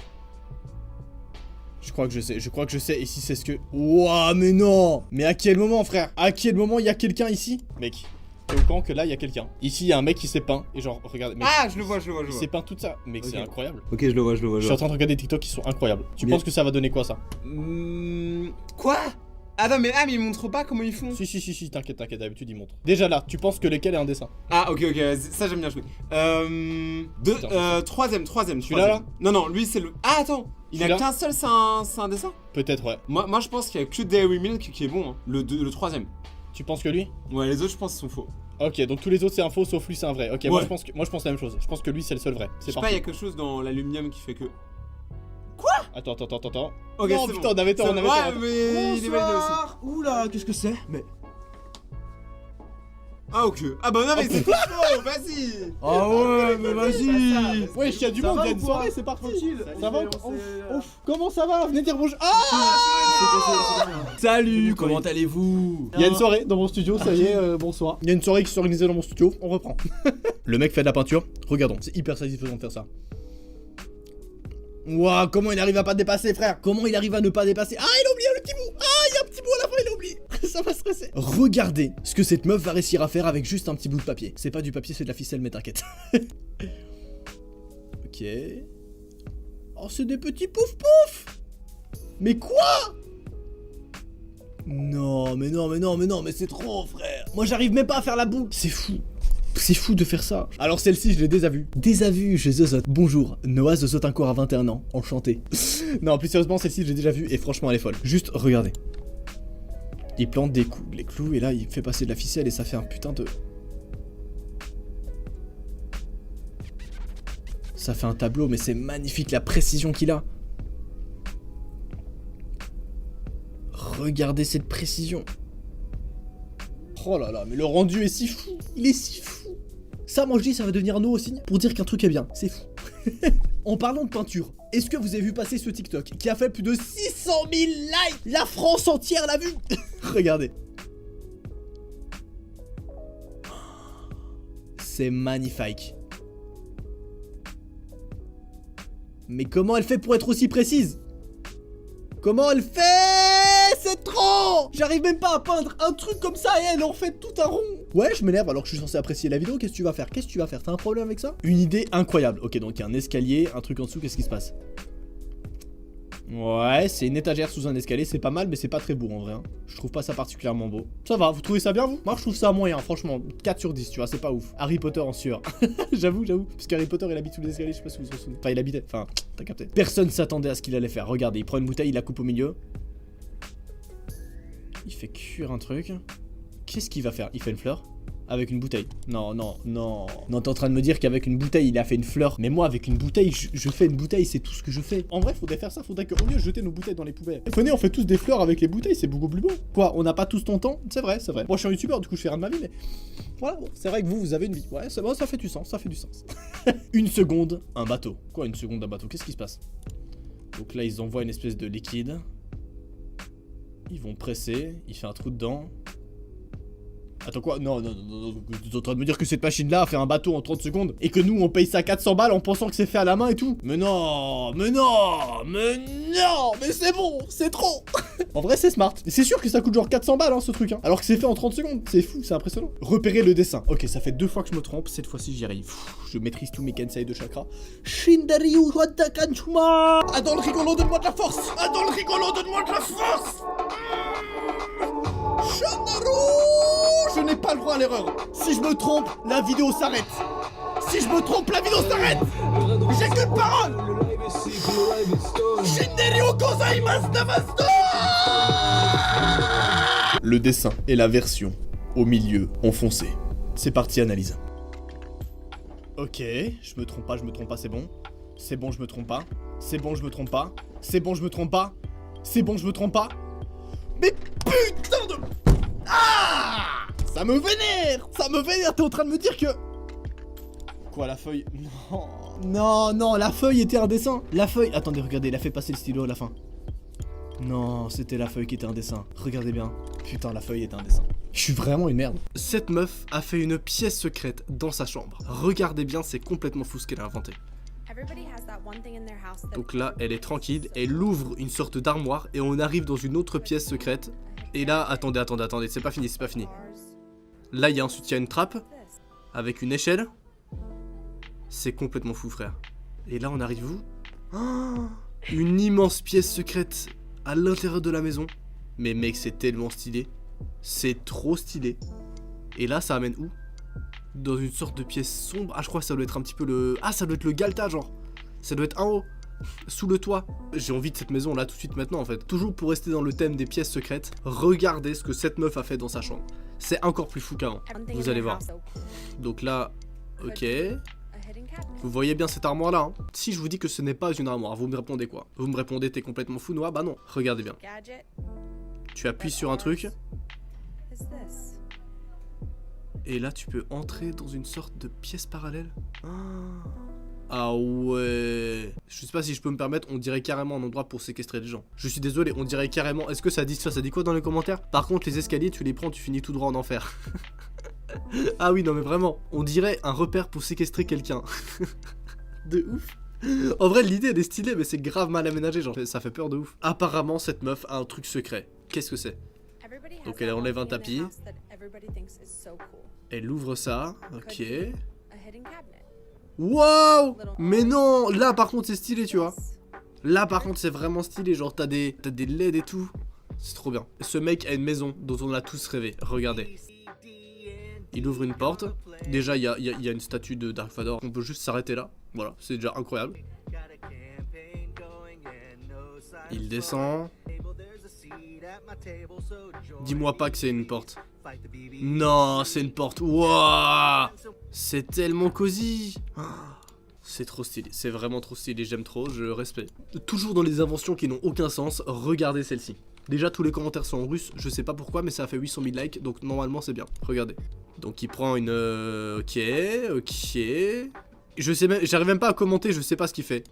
Je crois que je sais, et si c'est ce que... Ouah, mais non! Mais à quel moment, frère? À quel moment il y a quelqu'un ici? Mec, t'es au courant que là, il y a quelqu'un. Ici, il y a un mec qui s'est peint, et genre, regardez... Mec, Ah, je le vois. il s'est peint tout ça. Mec, Ok. c'est incroyable. Ok, je le vois. Je suis en train de regarder des TikTok qui sont incroyables. Tu penses que ça va donner quoi, ça? Quoi? Ah non, mais ils montrent pas comment ils font. Si, t'inquiète, d'habitude, ils montrent. Déjà là, tu penses que lequel est un dessin? Ah, ok, ça j'aime bien jouer. Troisième. Celui-là, là? Non, lui c'est le... Ah, attends, il a Celui-là qu'un seul, c'est un dessin? Peut-être, ouais. Moi je pense qu'il y a que Dairy Milk qui est bon, hein. Le troisième. Tu penses que lui? Ouais, les autres je pense qu'ils sont faux. Ok, donc tous les autres c'est un faux, sauf lui c'est un vrai. Ok, Ouais. moi je pense la même chose. Je pense que lui c'est le seul vrai. Je C'est sais pas, il y parti. a quelque chose dans l'aluminium qui fait que... Attends. Ok, Non, c'est putain, bon. on avait tort, Ouais, mais il est validé aussi. Oula, qu'est-ce que c'est? Mais... Ah, ok. Ah bah non, mais c'est faux, vas-y. Ah ouais, mais vas-y. Ouais, il y a du Ça monde, va il y a ou une quoi? soirée, c'est parti. Tranquille. Ça va? Je vais lancer, Ouf. Comment ça va? Venez dire bonjour. Ah! Salut, comment allez-vous? Il y a une soirée dans mon studio, ça y est, bonsoir. Il y a une soirée qui s'est organisée dans mon studio, on reprend. Le mec fait de la peinture, regardons, c'est hyper satisfaisant de faire ça. Ouah, comment il arrive à pas dépasser, frère? Comment il arrive à ne pas dépasser? Ah, il a oublié le petit bout! Ah, il y a un petit bout à la fin, il a oublié! Ça va stresser. Regardez ce que cette meuf va réussir à faire avec juste un petit bout de papier. C'est pas du papier, c'est de la ficelle, mais t'inquiète. Ok. Oh, c'est des petits pouf-pouf! Mais quoi? Non, mais c'est trop, frère. Moi, j'arrive même pas à faire la boule. C'est fou. C'est fou de faire ça. Alors celle-ci, je l'ai déjà vue. Déjà vue chez Zozote. Bonjour, Noah Zozote encore à 21 ans. Enchanté. Non, plus sérieusement, celle-ci, je l'ai déjà vue et franchement, elle est folle. Juste, regardez. Il plante les clous et là, il fait passer de la ficelle et ça fait un putain de... Ça fait un tableau, mais c'est magnifique la précision qu'il a. Regardez cette précision. Oh là là, mais le rendu est si fou. Il est si fou. Ça, moi je dis, ça va devenir un nouveau signe pour dire qu'un truc est bien. C'est fou. En parlant de peinture, est-ce que vous avez vu passer ce TikTok qui a fait plus de 600 000 likes? La France entière l'a vu. Regardez. C'est magnifique. Mais comment elle fait pour être aussi précise? Comment elle fait? C'est trop! J'arrive même pas à peindre un truc comme ça et elle en fait tout un rond. Ouais, je m'énerve alors que je suis censé apprécier la vidéo. Qu'est-ce que tu vas faire? T'as un problème avec ça? Une idée incroyable. Ok, donc il y a un escalier, un truc en dessous, qu'est-ce qui se passe? Ouais, c'est une étagère sous un escalier, c'est pas mal, mais c'est pas très beau en vrai. Hein. Je trouve pas ça particulièrement beau. Ça va, vous trouvez ça bien vous? Moi je trouve ça moyen, franchement. 4 sur 10, tu vois, c'est pas ouf. Harry Potter en sueur. J'avoue. Parce qu'Harry Potter il habite sous les escaliers, je sais pas si vous vous en souvenez. Enfin, il habitait, enfin, t'as capté. Personne s'attendait à ce qu'il allait faire. Regardez, il prend une bouteille, il la coupe au milieu. il fait cuire un truc. Qu'est-ce qu'il va faire? Il fait une fleur? Avec une bouteille. Non, non, non. Non, t'es en train de me dire qu'avec une bouteille, il a fait une fleur. Mais moi, avec une bouteille, je fais une bouteille, c'est tout ce que je fais. En vrai, faudrait faire ça, faudrait qu'au lieu de jeter nos bouteilles dans les poubelles. Venez, on fait tous des fleurs avec les bouteilles, c'est beaucoup plus beau. Quoi, on n'a pas tous ton temps? C'est vrai, c'est vrai. Moi, je suis un youtubeur, du coup, je fais rien de ma vie, mais... Voilà, bon, c'est vrai que vous avez une vie. Ouais, c'est bon, ça fait du sens, ça fait du sens. Une seconde, un bateau. Quoi, une seconde, un bateau? Qu'est-ce qui se passe? Donc là, ils envoient une espèce de liquide. Ils vont presser, il fait un trou dedans. Attends quoi? Non, non, non, non, tu es en train de me dire que cette machine-là a fait un bateau en 30 secondes et que nous on paye ça 400 balles en pensant que c'est fait à la main et tout? Mais non, mais non, mais non, mais c'est bon, c'est trop. En vrai c'est smart. C'est sûr que ça coûte genre 400 balles hein, ce truc hein. Alors que c'est fait en 30 secondes, c'est fou, c'est impressionnant. Repérer le dessin. Ok, ça fait 2 fois que je me trompe, cette fois-ci j'y arrive. Je maîtrise tous mes kensei de chakra. Shindaryu Watakanchuma. Ah dans le rigolo, donne-moi de la force. Ah dans le rigolo, donne-moi de la force. Je n'ai pas le droit à l'erreur. Si je me trompe, la vidéo s'arrête. Si je me trompe, la vidéo s'arrête. J'ai qu'une parole. Shinderu gozaimasu damasu. Le dessin et la version au milieu ont foncé. C'est parti, analyse. Ok, je me trompe pas, c'est bon. C'est bon, je me trompe pas. C'est bon, je me trompe pas. C'est bon, je me trompe pas. C'est bon, je me trompe pas. Mais putain de... Ah! Ça me vénère, t'es en train de me dire que... Quoi, la feuille? Non, non, non, la feuille était un dessin. La feuille... Attendez, regardez, il a fait passer le stylo à la fin. Non, c'était la feuille qui était un dessin. Regardez bien. Putain, la feuille était un dessin. Je suis vraiment une merde. Cette meuf a fait une pièce secrète dans sa chambre. Regardez bien, c'est complètement fou ce qu'elle a inventé. Donc là, elle est tranquille, elle ouvre une sorte d'armoire et on arrive dans une autre pièce secrète. Et là, attendez, c'est pas fini, c'est pas fini. Là, il y a ensuite une trappe avec une échelle. C'est complètement fou, frère. Et là, on arrive où? Oh, une immense pièce secrète à l'intérieur de la maison. Mais mec, c'est tellement stylé. C'est trop stylé. Et là, ça amène où? Dans une sorte de pièce sombre. Ah, je crois que ça doit être un petit peu le... Ah, ça doit être le Galta, genre. Ça doit être en haut, sous le toit. J'ai envie de cette maison là tout de suite maintenant en fait. Toujours pour rester dans le thème des pièces secrètes, regardez ce que cette meuf a fait dans sa chambre. C'est encore plus fou qu'avant. Vous allez voir. Donc là, ok. Vous voyez bien cette armoire là hein. Si je vous dis que ce n'est pas une armoire, vous me répondez quoi? Vous me répondez t'es complètement fou Noah? Bah non, regardez bien. Tu appuies sur un truc. Et là tu peux entrer dans une sorte de pièce parallèle. Ah ouais. Je sais pas si je peux me permettre, on dirait carrément un endroit pour séquestrer les gens. Je suis désolé, on dirait carrément... Est-ce que ça dit ça? Ça dit quoi dans les commentaires? Par contre, les escaliers, tu les prends, tu finis tout droit en enfer. Ah oui, non mais vraiment, on dirait un repère pour séquestrer quelqu'un. De ouf. En vrai, l'idée elle est stylée, mais c'est grave mal aménagé, genre ça fait peur de ouf. Apparemment, cette meuf a un truc secret. Qu'est-ce que c'est? Donc elle enlève un tapis. Elle ouvre ça, ok. Waouh! Mais non! Là par contre c'est stylé tu vois. Là par contre c'est vraiment stylé. Genre t'as des LED et tout. C'est trop bien. Ce mec a une maison dont on a tous rêvé. Regardez. Il ouvre une porte. Déjà il y a une statue de Dark Vador. On peut juste s'arrêter là. Voilà, c'est déjà incroyable. Il descend. Dis-moi pas que c'est une porte. Non, c'est une porte. Wouah! C'est tellement cosy. C'est trop stylé, c'est vraiment trop stylé, j'aime trop, je respecte. Toujours dans les inventions qui n'ont aucun sens, regardez celle-ci. Déjà tous les commentaires sont en russe, je sais pas pourquoi mais ça a fait 800 000 likes, donc normalement c'est bien, regardez. Donc il prend une... Ok. Je sais même, j'arrive même pas à commenter, je sais pas ce qu'il fait.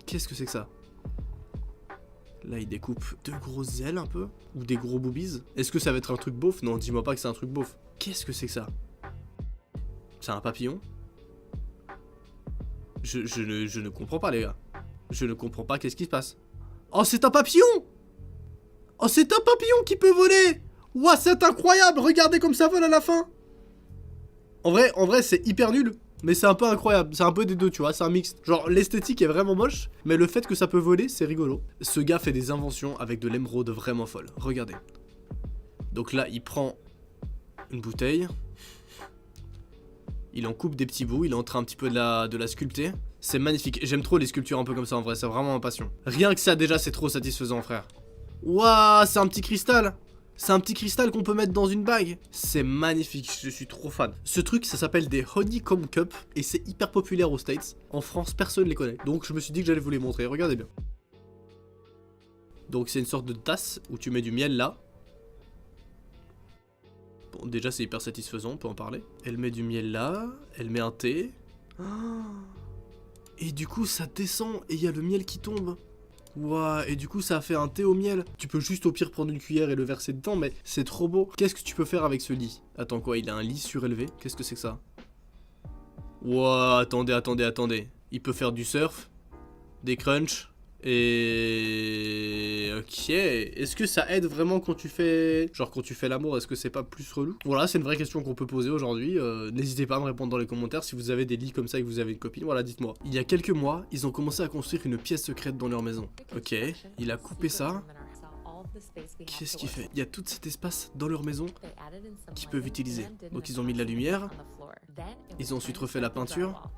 Qu'est-ce que c'est que ça? Là il découpe 2 grosses ailes un peu. Ou des gros boobies. Est-ce que ça va être un truc beauf? Non, dis-moi pas que c'est un truc beauf. Qu'est-ce que c'est que ça? C'est un papillon? Je ne comprends pas les gars. Je ne comprends pas qu'est-ce qui se passe. Oh c'est un papillon! Oh c'est un papillon qui peut voler! Ouah c'est incroyable! Regardez comme ça vole à la fin! En vrai c'est hyper nul. Mais c'est un peu incroyable, c'est un peu des deux tu vois, c'est un mixte. Genre l'esthétique est vraiment moche, mais le fait que ça peut voler c'est rigolo. Ce gars fait des inventions avec de l'émeraude vraiment folle, regardez. Donc là il prend une bouteille. Il en coupe des petits bouts, il est en train un petit peu de la sculpter. C'est magnifique, j'aime trop les sculptures un peu comme ça en vrai, c'est vraiment ma passion. Rien que ça déjà c'est trop satisfaisant frère. Waouh, c'est un petit cristal. C'est un petit cristal qu'on peut mettre dans une bague. C'est magnifique, je suis trop fan. Ce truc, ça s'appelle des Honeycomb Cup et c'est hyper populaire aux States. En France, personne les connaît. Donc je me suis dit que j'allais vous les montrer. Regardez bien. Donc c'est une sorte de tasse où tu mets du miel là. Bon, déjà c'est hyper satisfaisant, on peut en parler. Elle met du miel là, elle met un thé. Et du coup ça descend et il y a le miel qui tombe. Waouh, et du coup ça a fait un thé au miel. Tu peux juste au pire prendre une cuillère et le verser dedans, mais c'est trop beau. Qu'est-ce que tu peux faire avec ce lit? Attends quoi, il a un lit surélevé? Qu'est-ce que c'est que ça? Waouh, attendez. Il peut faire du surf, des crunchs, et... Ok, est-ce que ça aide vraiment quand tu fais... Genre quand tu fais l'amour, est-ce que c'est pas plus relou? Voilà, c'est une vraie question qu'on peut poser aujourd'hui. N'hésitez pas à me répondre dans les commentaires si vous avez des lits comme ça et que vous avez une copine. Voilà, dites-moi. Il y a quelques mois, ils ont commencé à construire une pièce secrète dans leur maison. Ok, il a coupé ça. Qu'est-ce qu'il fait? Il y a tout cet espace dans leur maison qu'ils peuvent utiliser. Donc ils ont mis de la lumière. Ils ont ensuite refait la peinture.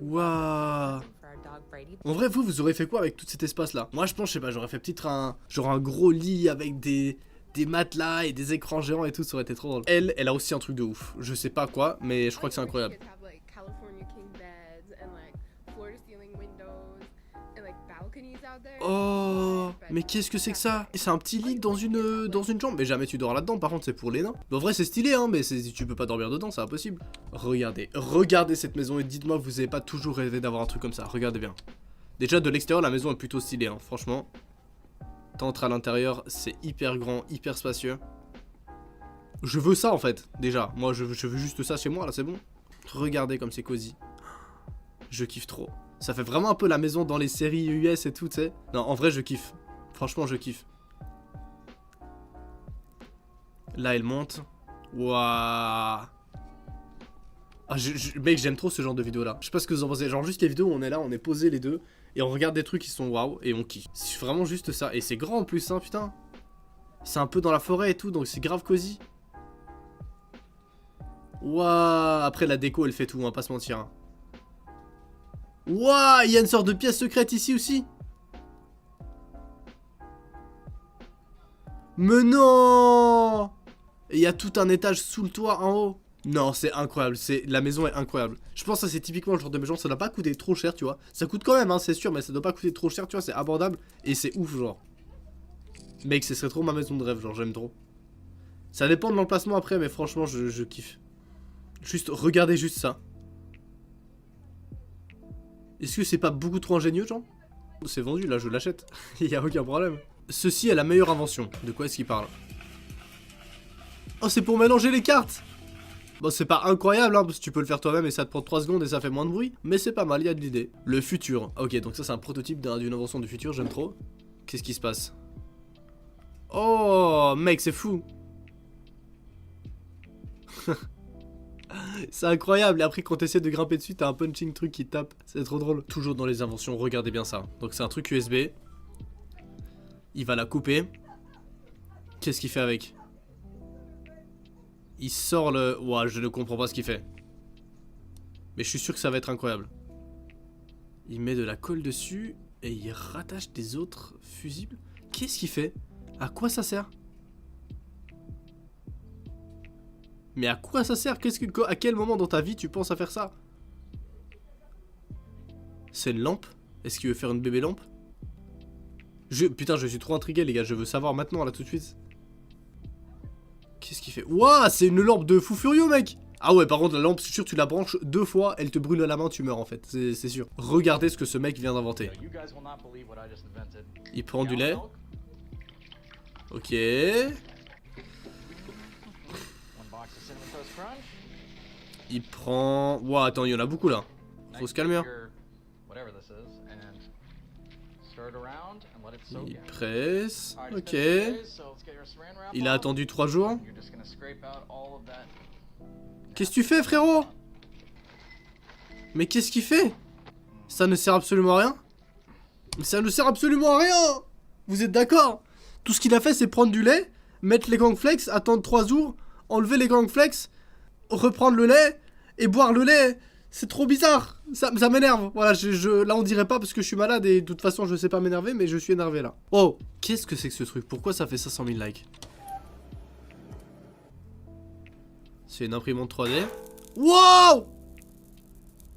Waouh. En vrai, vous aurez fait quoi avec tout cet espace là? Moi je pense, je sais pas, j'aurais fait peut-être genre un gros lit avec des matelas et des écrans géants et tout, ça aurait été trop drôle. Elle a aussi un truc de ouf. Je sais pas quoi, mais je crois que c'est incroyable. Oh, mais qu'est-ce que c'est que ça? C'est un petit lit dans une chambre. Mais jamais tu dors là-dedans, par contre c'est pour les nains. En vrai c'est stylé hein, mais tu peux pas dormir dedans, c'est impossible. Regardez cette maison et dites-moi que vous avez pas toujours rêvé d'avoir un truc comme ça. Regardez bien. Déjà de l'extérieur la maison est plutôt stylée hein, franchement. T'entres à l'intérieur, c'est hyper grand, hyper spacieux. Je veux ça en fait, déjà. Moi je veux juste ça chez moi là, c'est bon. Regardez comme c'est cosy. Je kiffe trop. Ça fait vraiment un peu la maison dans les séries US et tout, tu sais. Non, en vrai, je kiffe. Franchement, je kiffe. Là, elle monte. Waouh. Ah, mec, j'aime trop ce genre de vidéo là. Je sais pas ce que vous en pensez. Genre, juste les vidéos où on est là, on est posé les deux. Et on regarde des trucs qui sont waouh. Et on kiffe. C'est vraiment juste ça. Et c'est grand en plus, hein, putain. C'est un peu dans la forêt et tout, donc c'est grave cosy. Waouh. Après, la déco, elle fait tout, on va pas se mentir. Hein. Waouh, il y a une sorte de pièce secrète ici aussi. Mais non. Et il y a tout un étage sous le toit en haut. Non, c'est incroyable, la maison est incroyable. Je pense que c'est typiquement le genre de maison, ça doit pas coûter trop cher, tu vois. Ça coûte quand même, hein, c'est sûr, mais ça doit pas coûter trop cher, tu vois, c'est abordable. Et c'est ouf, genre. Mec, ce serait trop ma maison de rêve, genre, j'aime trop. Ça dépend de l'emplacement après, mais franchement, je kiffe. Juste, regardez juste ça. Est-ce que c'est pas beaucoup trop ingénieux, genre? C'est vendu, là, je l'achète. Il y a aucun problème. Ceci est la meilleure invention. De quoi est-ce qu'il parle? Oh, c'est pour mélanger les cartes! Bon, c'est pas incroyable, hein, parce que tu peux le faire toi-même et ça te prend 3 secondes et ça fait moins de bruit. Mais c'est pas mal, il y a de l'idée. Le futur. Ok, donc ça, c'est un prototype d'une invention du futur, j'aime trop. Qu'est-ce qui se passe? Oh, mec, c'est fou! C'est incroyable, et après quand t'essaies de grimper dessus, t'as un punching truc qui tape, c'est trop drôle. Toujours dans les inventions, regardez bien ça. Donc c'est un truc USB. Il va la couper. Qu'est-ce qu'il fait avec? Il sort le... Ouah, je ne comprends pas ce qu'il fait. Mais je suis sûr que ça va être incroyable. Il met de la colle dessus et il rattache des autres fusibles. Qu'est-ce qu'il fait? À quoi ça sert? Mais à quoi ça sert? À quel moment dans ta vie tu penses à faire ça? C'est une lampe? Est-ce qu'il veut faire une bébé lampe? Putain, je suis trop intrigué les gars, je veux savoir maintenant là tout de suite. Qu'est-ce qu'il fait? Ouah, c'est une lampe de fou furieux mec! Ah ouais, par contre la lampe, c'est sûr tu la branches 2 fois, elle te brûle à la main, tu meurs en fait, c'est sûr. Regardez ce que ce mec vient d'inventer. Il prend du lait. Ok. Il prend... Ouah, attends, il y en a beaucoup là. Faut se calmer. Hein. Il presse. Ok. Il a attendu 3 jours. Qu'est-ce que tu fais, frérot? Mais qu'est-ce qu'il fait? Ça ne sert absolument à rien. Mais ça ne sert absolument à rien. Vous êtes d'accord? Tout ce qu'il a fait, c'est prendre du lait, mettre les cornflakes, attendre 3 jours, enlever les cornflakes, reprendre le lait et boire le lait. C'est trop bizarre. Ça m'énerve. Voilà, là on dirait pas parce que je suis malade et de toute façon je sais pas m'énerver, mais je suis énervé là. Oh, qu'est-ce que c'est que ce truc? Pourquoi ça fait 500 000 likes? C'est une imprimante 3D. Wow!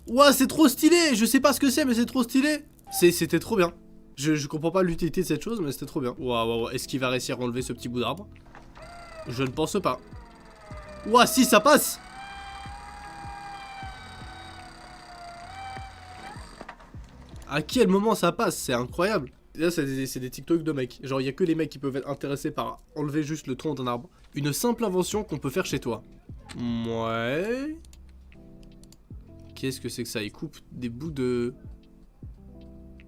Wow, c'est trop stylé. Je sais pas ce que c'est, mais c'est trop stylé. C'était trop bien. Je comprends pas l'utilité de cette chose, mais c'était trop bien. Waouh, est-ce qu'il va réussir à enlever ce petit bout d'arbre? Je ne pense pas. Ouah, si, ça passe! À quel moment ça passe? C'est incroyable. Là, c'est des TikTok de mecs. Genre, il y a que les mecs qui peuvent être intéressés par enlever juste le tronc d'un arbre. Une simple invention qu'on peut faire chez toi. Ouais. Qu'est-ce que c'est que ça? Il coupe des bouts de...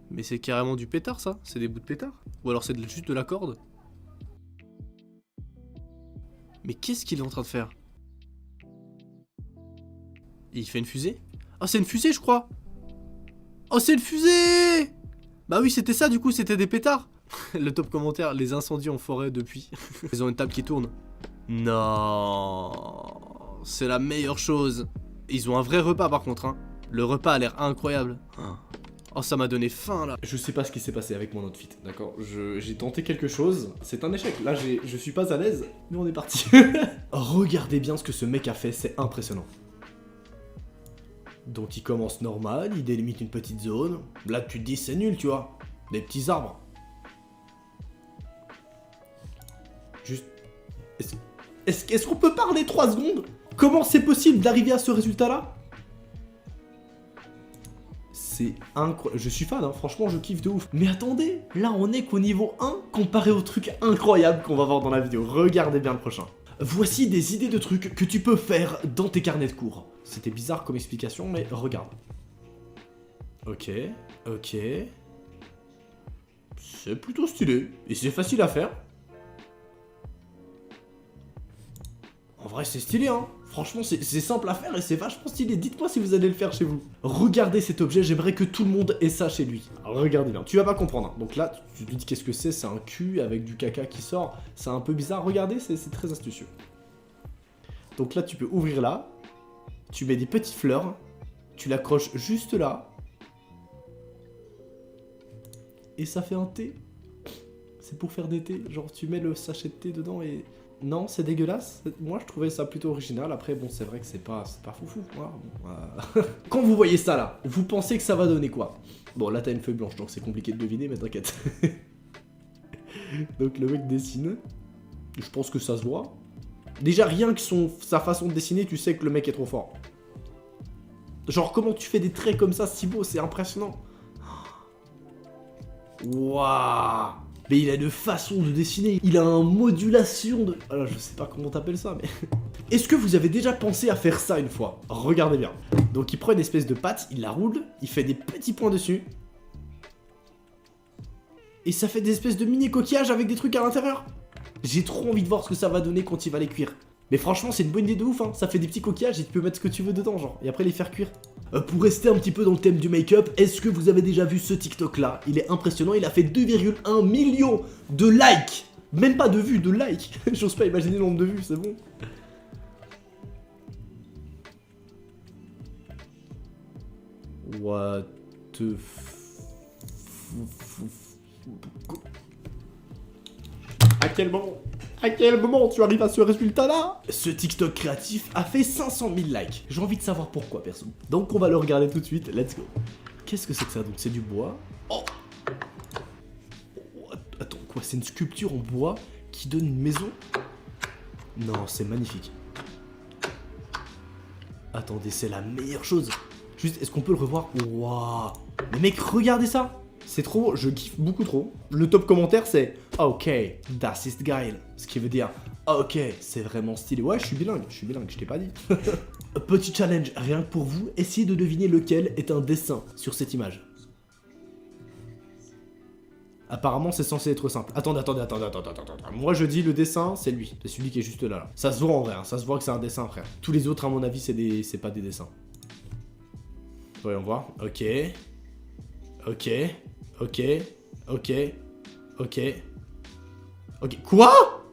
Mais c'est carrément du pétard, ça? C'est des bouts de pétard? Ou alors c'est juste de la corde? Mais qu'est-ce qu'il est en train de faire? Il fait une fusée? Oh, c'est une fusée, je crois! Oh, c'est une fusée! Bah oui, c'était ça, du coup, c'était des pétards. Le top commentaire, les incendies en forêt depuis. Ils ont une table qui tourne. Non, c'est la meilleure chose. Ils ont un vrai repas, par contre, hein. Le repas a l'air incroyable. Oh, ça m'a donné faim, là. Je sais pas ce qui s'est passé avec mon outfit, d'accord? J'ai tenté quelque chose. C'est un échec. Là, je suis pas à l'aise, mais on est parti. Regardez bien ce que ce mec a fait, c'est impressionnant. Donc il commence normal, il délimite une petite zone. Là tu te dis c'est nul, tu vois. Des petits arbres. Juste... Est-ce qu'on peut parler 3 secondes? Comment c'est possible d'arriver à ce résultat-là? C'est incroyable. Je suis fan, hein. Franchement je kiffe de ouf. Mais attendez, là on est qu'au niveau 1 comparé au truc incroyable qu'on va voir dans la vidéo. Regardez bien le prochain. Voici des idées de trucs que tu peux faire dans tes carnets de cours. C'était bizarre comme explication, mais regarde. Ok. C'est plutôt stylé. Et c'est facile à faire. En vrai, c'est stylé, hein. Franchement, c'est simple à faire et c'est vachement stylé. Dites-moi si vous allez le faire chez vous. Regardez cet objet, j'aimerais que tout le monde ait ça chez lui. Alors, regardez bien, tu vas pas comprendre. Donc là, tu te dis qu'est-ce que c'est? C'est un cul avec du caca qui sort. C'est un peu bizarre. Regardez, c'est très astucieux. Donc là, tu peux ouvrir là. Tu mets des petites fleurs. Tu l'accroches juste là. Et ça fait un thé. C'est pour faire des thés. Genre, tu mets le sachet de thé dedans et... Non, c'est dégueulasse. Moi, je trouvais ça plutôt original. Après, bon, c'est vrai que c'est pas foufou. Quand vous voyez ça, là, vous pensez que ça va donner quoi? Bon, là, t'as une feuille blanche, donc c'est compliqué de deviner, mais t'inquiète. Donc, le mec dessine. Je pense que ça se voit. Déjà, rien que sa façon de dessiner, tu sais que le mec est trop fort. Genre, comment tu fais des traits comme ça, si beau, c'est impressionnant. Waouh! Mais il a une façon de dessiner, il a une modulation de... Alors je sais pas comment t'appelles ça, mais... Est-ce que vous avez déjà pensé à faire ça une fois? Regardez bien. Donc il prend une espèce de pâte, il la roule, il fait des petits points dessus. Et ça fait des espèces de mini coquillages avec des trucs à l'intérieur. J'ai trop envie de voir ce que ça va donner quand il va les cuire. Mais franchement c'est une bonne idée de ouf, hein. Ça fait des petits coquillages et tu peux mettre ce que tu veux dedans, genre. Et après les faire cuire. Pour rester un petit peu dans le thème du make-up, est-ce que vous avez déjà vu ce TikTok là? Il est impressionnant, il a fait 2,1 millions de likes. Même pas de vues, de likes. J'ose pas imaginer le nombre de vues, c'est bon. What the À quel moment tu arrives à ce résultat-là? Ce TikTok créatif a fait 500 000 likes. J'ai envie de savoir pourquoi, perso. Donc on va le regarder tout de suite. Let's go. Qu'est-ce que c'est que ça? Donc c'est du bois. Oh, attends, quoi? C'est une sculpture en bois qui donne une maison? Non, c'est magnifique. Attendez, c'est la meilleure chose. Juste, est-ce qu'on peut le revoir? Waouh. Mais mec, regardez ça. C'est trop beau, je kiffe beaucoup trop. Le top commentaire c'est ok, das ist geil. Ce qui veut dire ok, c'est vraiment stylé. Ouais, je suis bilingue, je t'ai pas dit. Petit challenge, rien que pour vous, essayez de deviner lequel est un dessin sur cette image. Apparemment c'est censé être simple. Attendez. Moi je dis le dessin, c'est lui. C'est celui qui est juste là. Ça se voit en vrai, hein. Ça se voit que c'est un dessin, frère. Tous les autres à mon avis c'est pas des dessins. Voyons voir, ok. Quoi?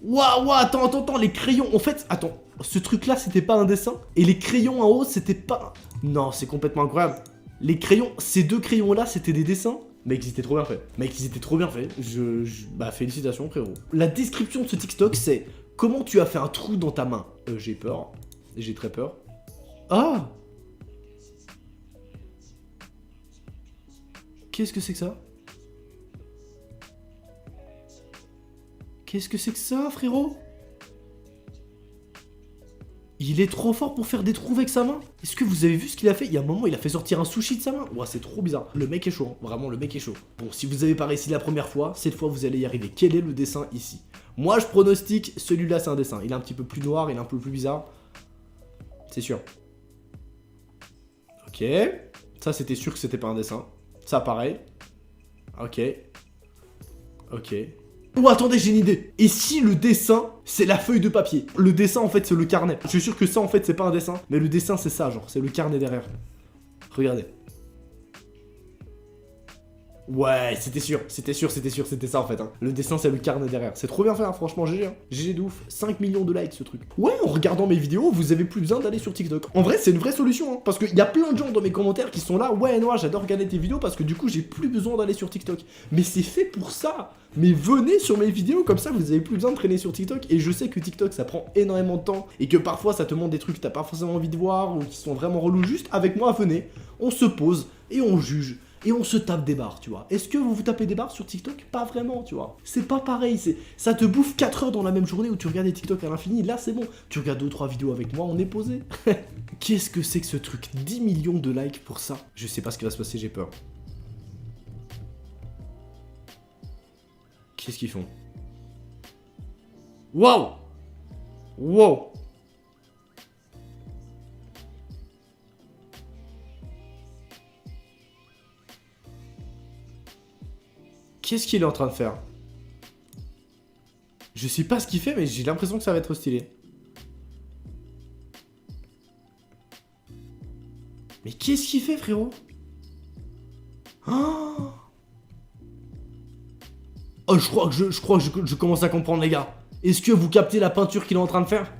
Waouh, attends, les crayons, en fait, attends, Ce truc-là, c'était pas un dessin. Et les crayons en haut, c'était pas... Non, c'est complètement incroyable. Les crayons, ces deux crayons-là, c'était des dessins. Mec, ils étaient trop bien faits. Mec, ils étaient trop bien faits. Bah, félicitations, frérot. La description de ce TikTok, c'est... Comment tu as fait un trou dans ta main? J'ai peur. J'ai très peur. Ah! Qu'est-ce que c'est que ça? Qu'est-ce que c'est que ça, frérot? Il est trop fort pour faire des trous avec sa main. Est-ce que vous avez vu ce qu'il a fait? Il y a un moment, il a fait sortir un sushi de sa main. Ouah, c'est trop bizarre. Le mec est chaud, hein. Vraiment, le mec est chaud. Bon, si vous avez pas réussi la première fois, cette fois, vous allez y arriver. Quel est le dessin ici? Moi, je pronostique, celui-là, c'est un dessin. Il est un petit peu plus noir, il est un peu plus bizarre. C'est sûr. Ok. Ça, c'était sûr que c'était pas un dessin. Ça, pareil. Ok. Ok. Oh, attendez, j'ai une idée. Et si le dessin, c'est la feuille de papier? Le dessin, en fait, c'est le carnet. Je suis sûr que ça, en fait, c'est pas un dessin. Mais le dessin, c'est ça, genre. C'est le carnet derrière. Regardez. Ouais, c'était sûr, c'était ça en fait. Hein. Le dessin, c'est le carnet derrière. C'est trop bien fait, hein, franchement, GG. Hein. GG de ouf. 5 millions de likes, ce truc. Ouais, en regardant mes vidéos, vous avez plus besoin d'aller sur TikTok. En vrai, c'est une vraie solution, hein, parce qu'il y a plein de gens dans mes commentaires qui sont là. Ouais, Noah, j'adore regarder tes vidéos parce que du coup, j'ai plus besoin d'aller sur TikTok. Mais c'est fait pour ça. Mais venez sur mes vidéos, comme ça, vous avez plus besoin de traîner sur TikTok. Et je sais que TikTok, ça prend énormément de temps. Et que parfois, ça te montre des trucs que t'as pas forcément envie de voir ou qui sont vraiment relous. Juste avec moi, venez, on se pose et on juge. Et on se tape des barres, tu vois. Est-ce que vous vous tapez des barres sur TikTok? Pas vraiment, tu vois. C'est pas pareil, ça te bouffe 4 heures dans la même journée où tu regardes des TikTok à l'infini. Là, c'est bon. Tu regardes 2 ou 3 vidéos avec moi, on est posé. Qu'est-ce que c'est que ce truc? 10 millions de likes pour ça? Je sais pas ce qui va se passer, j'ai peur. Qu'est-ce qu'ils font? Waouh! Wow! Qu'est-ce qu'il est en train de faire? Je sais pas ce qu'il fait, mais j'ai l'impression que ça va être stylé. Mais qu'est-ce qu'il fait, frérot? Oh, je crois que je commence à comprendre, les gars. Est-ce que vous captez la peinture qu'il est en train de faire?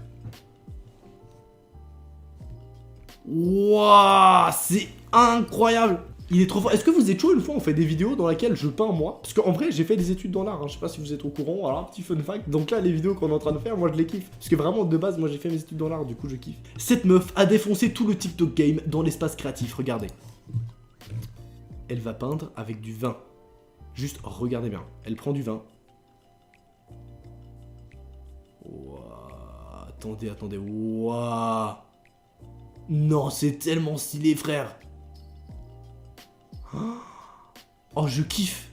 Waouh, c'est incroyable! Il est trop fort. Est-ce que vous êtes chaud? Une fois, on fait des vidéos dans lesquelles je peins moi. Parce qu'en vrai, j'ai fait des études dans l'art. Hein. Je sais pas si vous êtes au courant. Voilà, petit fun fact. Donc là, les vidéos qu'on est en train de faire, moi, je les kiffe. Parce que vraiment, de base, moi, j'ai fait mes études dans l'art. Du coup, je kiffe. Cette meuf a défoncé tout le TikTok game dans l'espace créatif. Regardez. Elle va peindre avec du vin. Juste, regardez bien. Elle prend du vin. Wouah. Attendez. Wouah. Non, c'est tellement stylé, frère. Oh, je kiffe.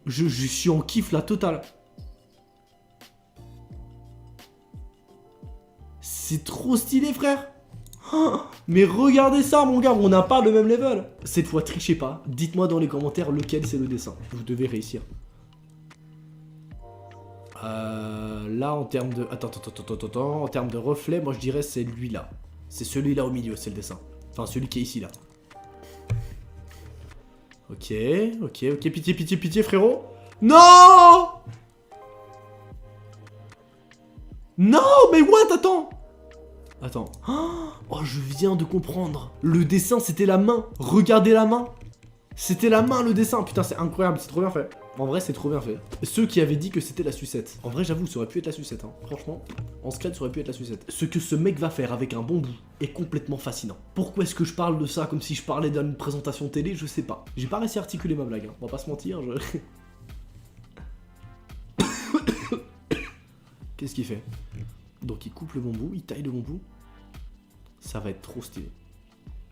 Je suis en kiff la totale. C'est trop stylé, frère. Oh, mais regardez ça, mon gars, on n'a pas le même level. Cette fois, trichez pas. Dites-moi dans les commentaires lequel c'est le dessin. Vous devez réussir. Là, en termes de... Attends. En termes de reflet, moi, je dirais c'est lui-là. C'est celui-là au milieu, c'est le dessin. Enfin, celui qui est ici, là. Ok, pitié, frérot. Non! Non, mais what? Attends. Oh, je viens de comprendre. Le dessin, c'était la main. Regardez la main. C'était la main, le dessin. Putain, c'est incroyable, c'est trop bien fait. En vrai, c'est trop bien fait. Ceux qui avaient dit que c'était la sucette. En vrai, j'avoue, ça aurait pu être la sucette. Hein. Franchement, en scred, ça aurait pu être la sucette. Ce que ce mec va faire avec un bon bout est complètement fascinant. Pourquoi est-ce que je parle de ça comme si je parlais d'une présentation télé? Je sais pas. J'ai pas réussi à articuler ma blague. Hein. On va pas se mentir. Qu'est-ce qu'il fait? Donc, il coupe le bambou, il taille le bambou. Ça va être trop stylé.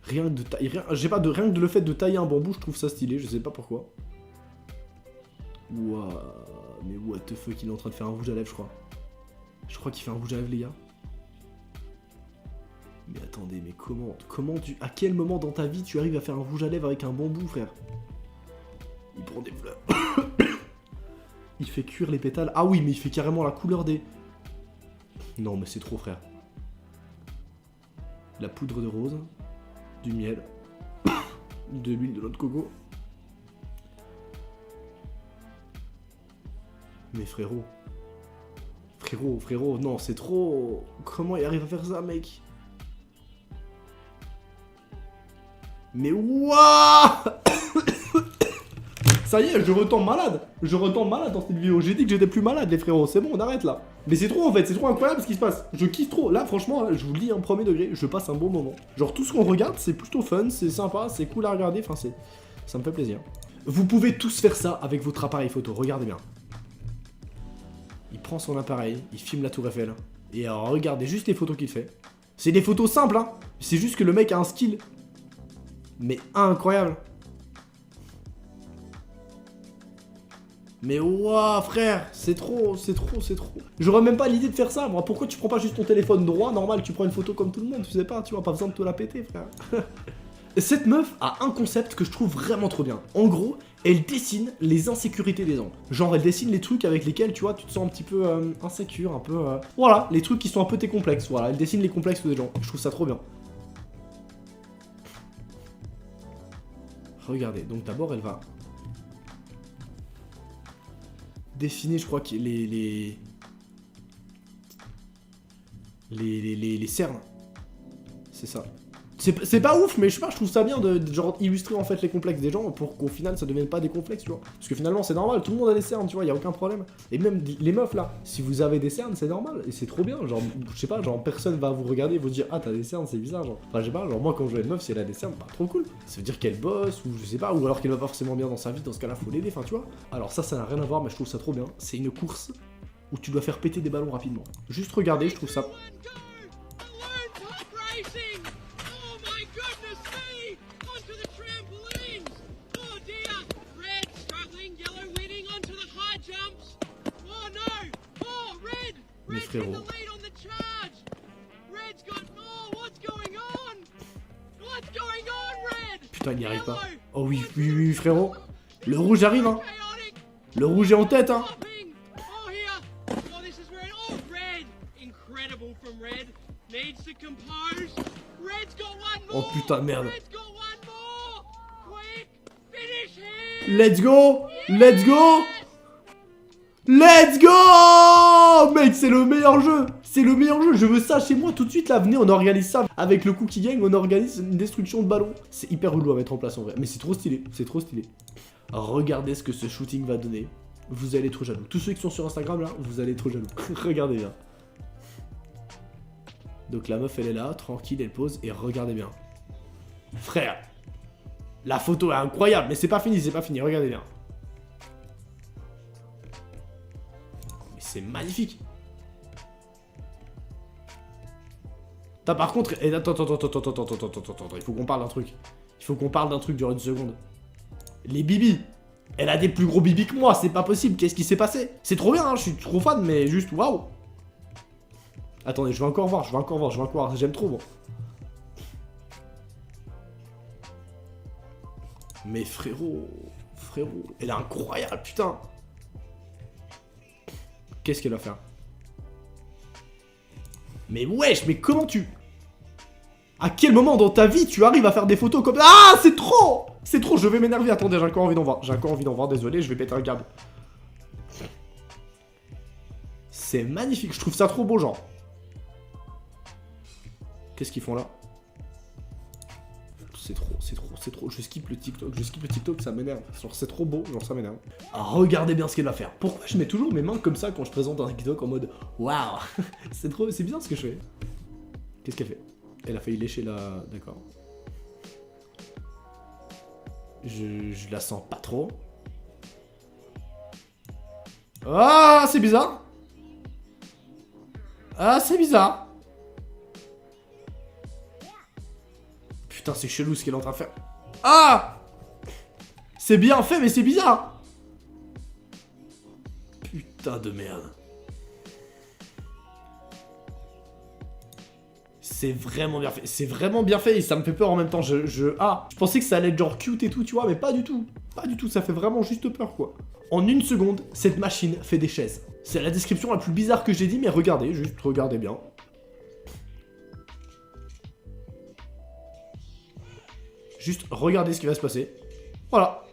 Rien de taille, rien que de le fait de tailler un bambou, je trouve ça stylé, je sais pas pourquoi. Ouah, mais what the fuck, il est en train de faire un rouge à lèvres, je crois. Je crois qu'il fait un rouge à lèvres, les gars. Mais attendez, mais comment à quel moment dans ta vie tu arrives à faire un rouge à lèvres avec un bambou, frère? Il prend des fleurs. Il fait cuire les pétales. Ah oui, mais il fait carrément la couleur des... Non, mais c'est trop, frère. La poudre de rose. Du miel, de l'huile de noix de coco. Mais frérot, frérot, non, c'est trop... Comment il arrive à faire ça, mec? Mais wouah. Ça y est, je retombe malade. Je retombe malade dans cette vidéo. J'ai dit que j'étais plus malade, les frérots. C'est bon, on arrête là. Mais c'est trop en fait, c'est trop incroyable ce qui se passe. Je kiffe trop. Là, franchement, je vous le dis, un premier degré, je passe un bon moment. Genre, tout ce qu'on regarde, c'est plutôt fun, c'est sympa, c'est cool à regarder. Enfin, ça me fait plaisir. Vous pouvez tous faire ça avec votre appareil photo. Regardez bien. Il prend son appareil, il filme la Tour Eiffel. Et alors, regardez juste les photos qu'il fait. C'est des photos simples, hein. C'est juste que le mec a un skill. Mais incroyable. Mais ouah frère, c'est trop. J'aurais même pas l'idée de faire ça, moi. Pourquoi tu prends pas juste ton téléphone droit, normal, tu prends une photo comme tout le monde, tu sais pas, tu vois, pas besoin de te la péter, frère. Cette meuf a un concept que je trouve vraiment trop bien. En gros, elle dessine les insécurités des gens. Genre, elle dessine les trucs avec lesquels, tu vois, tu te sens un petit peu insécure, un peu... Voilà, les trucs qui sont un peu tes complexes, voilà. Elle dessine les complexes des gens. Je trouve ça trop bien. Regardez, donc d'abord, elle va... dessiner, je crois, que les cernes. C'est ça. C'est pas ouf, mais je sais pas, je trouve ça bien de genre illustrer en fait les complexes des gens pour qu'au final ça devienne pas des complexes, tu vois. Parce que finalement c'est normal, tout le monde a des cernes, tu vois, y a aucun problème. Et même les meufs là, si vous avez des cernes, c'est normal et c'est trop bien. Genre, je sais pas, genre personne va vous regarder et vous dire ah t'as des cernes, c'est bizarre, genre. Enfin, je sais pas, genre moi quand je vois une meuf, si elle a des cernes, bah trop cool. Ça veut dire qu'elle bosse ou je sais pas, ou alors qu'elle va pas forcément bien dans sa vie, dans ce cas-là faut l'aider, enfin tu vois. Alors ça n'a rien à voir, mais je trouve ça trop bien. C'est une course où tu dois faire péter des ballons rapidement. Juste regarder, je trouve ça. Mais frérot. Putain, il n'y arrive pas. Oh oui, frérot. Le rouge arrive, hein. Le rouge est en tête, hein. Oh putain de merde. Let's go. Let's go. Let's go. Mec, c'est le meilleur jeu. C'est le meilleur jeu. Je veux ça chez moi tout de suite là. Venez, on organise ça. Avec le Cookie Gang, on organise une destruction de ballons. C'est hyper relou à mettre en place en vrai. Mais c'est trop stylé. C'est trop stylé. Regardez ce que ce shooting va donner. Vous allez être trop jaloux. Tous ceux qui sont sur Instagram là, vous allez être trop jaloux. Regardez bien. Donc la meuf elle est là, tranquille, elle pose et regardez bien. Frère, la photo est incroyable, mais c'est pas fini, regardez bien. Mais c'est magnifique. T'as par contre... Attends, il faut qu'on parle d'un truc. Il faut qu'on parle d'un truc durant une seconde. Les bibis. Elle a des plus gros bibis que moi, c'est pas possible, qu'est-ce qui s'est passé? C'est trop bien, hein, je suis trop fan, mais juste waouh. Attendez, je vais encore voir, j'aime trop, bon. Mais frérot, elle est incroyable, putain. Qu'est-ce qu'elle va faire? Mais wesh, mais comment tu... À quel moment dans ta vie tu arrives à faire des photos comme... Ah, c'est trop! C'est trop, je vais m'énerver, attendez, j'ai encore envie d'en voir, désolé, je vais péter un câble. C'est magnifique, je trouve ça trop beau, genre. Qu'est-ce qu'ils font là? C'est trop. Je skip le TikTok, ça m'énerve. Genre, c'est trop beau, genre, ça m'énerve. Regardez bien ce qu'elle va faire. Pourquoi je mets toujours mes mains comme ça quand je présente un TikTok en mode waouh? C'est bizarre ce que je fais. Qu'est-ce qu'elle fait? Elle a failli lécher la. D'accord. Je la sens pas trop. Ah, c'est bizarre. Ah, c'est bizarre. Putain, c'est chelou ce qu'elle est en train de faire. Ah! C'est bien fait, mais c'est bizarre. Putain de merde. C'est vraiment bien fait. C'est vraiment bien fait et ça me fait peur en même temps. Je pensais que ça allait être genre cute et tout, tu vois, mais pas du tout. Pas du tout, ça fait vraiment juste peur, quoi. En une seconde, cette machine fait des chaises. C'est la description la plus bizarre que j'ai dit, mais regardez, juste regardez bien. Juste regardez ce qui va se passer. Voilà.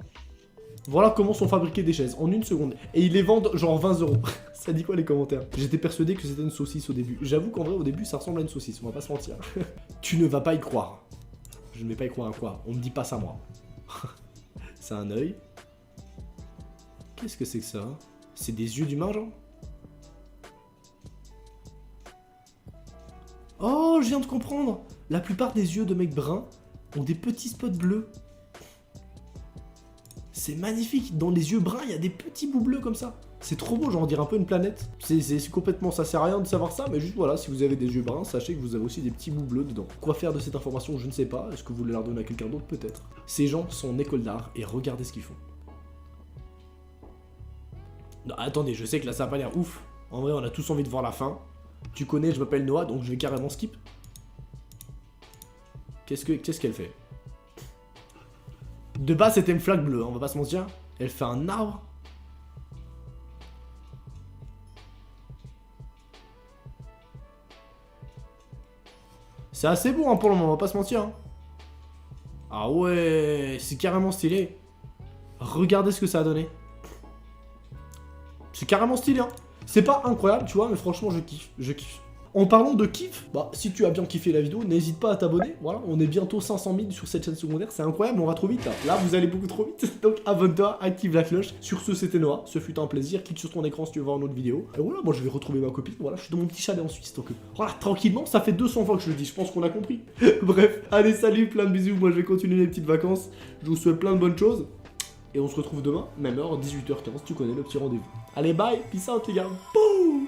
Voilà comment sont fabriquées des chaises, en 1 seconde. Et ils les vendent genre 20 €. Ça dit quoi les commentaires? J'étais persuadé que c'était une saucisse au début. J'avoue qu'en vrai au début ça ressemble à une saucisse, on va pas se mentir. Tu ne vas pas y croire. Je ne vais pas y croire à quoi? On me dit pas ça moi. C'est un œil. Qu'est-ce que c'est que ça? C'est des yeux d'humain genre? Oh, je viens de comprendre. La plupart des yeux de mecs bruns ont des petits spots bleus. C'est magnifique. Dans les yeux bruns, il y a des petits bouts bleus comme ça. C'est trop beau, genre on dirait un peu une planète. C'est complètement, ça sert à rien de savoir ça, mais juste voilà, si vous avez des yeux bruns, sachez que vous avez aussi des petits bouts bleus dedans. Quoi faire de cette information, je ne sais pas. Est-ce que vous voulez la donner à quelqu'un d'autre? Peut-être. Ces gens sont en école d'art et regardez ce qu'ils font. Non, attendez, je sais que là ça a pas l'air ouf. En vrai, on a tous envie de voir la fin. Tu connais, je m'appelle Noah, donc je vais carrément skip. Qu'est-ce qu'elle fait? De base, c'était une flaque bleue, hein, on va pas se mentir. Elle fait un arbre. C'est assez beau hein, pour le moment, on va pas se mentir. Hein. Ah ouais, c'est carrément stylé. Regardez ce que ça a donné. C'est carrément stylé, hein. C'est pas incroyable, tu vois, mais franchement, je kiffe. En parlant de kiff, bah, si tu as bien kiffé la vidéo, n'hésite pas à t'abonner. Voilà, on est bientôt 500 000 sur cette chaîne secondaire, c'est incroyable, on va trop vite. Là, vous allez beaucoup trop vite. Donc, abonne-toi, active la cloche. Sur ce, c'était Noah, ce fut un plaisir. Clique sur ton écran si tu veux voir une autre vidéo. Et voilà, moi, je vais retrouver ma copine. Voilà, je suis dans mon petit chalet en Suisse. Donc, voilà, tranquillement, ça fait 200 fois que je le dis, je pense qu'on a compris. Bref, allez, salut, plein de bisous. Moi, je vais continuer les petites vacances. Je vous souhaite plein de bonnes choses. Et on se retrouve demain, même heure, 18h15, tu connais le petit rendez-vous. Allez, bye, peace out les gars. Bouh.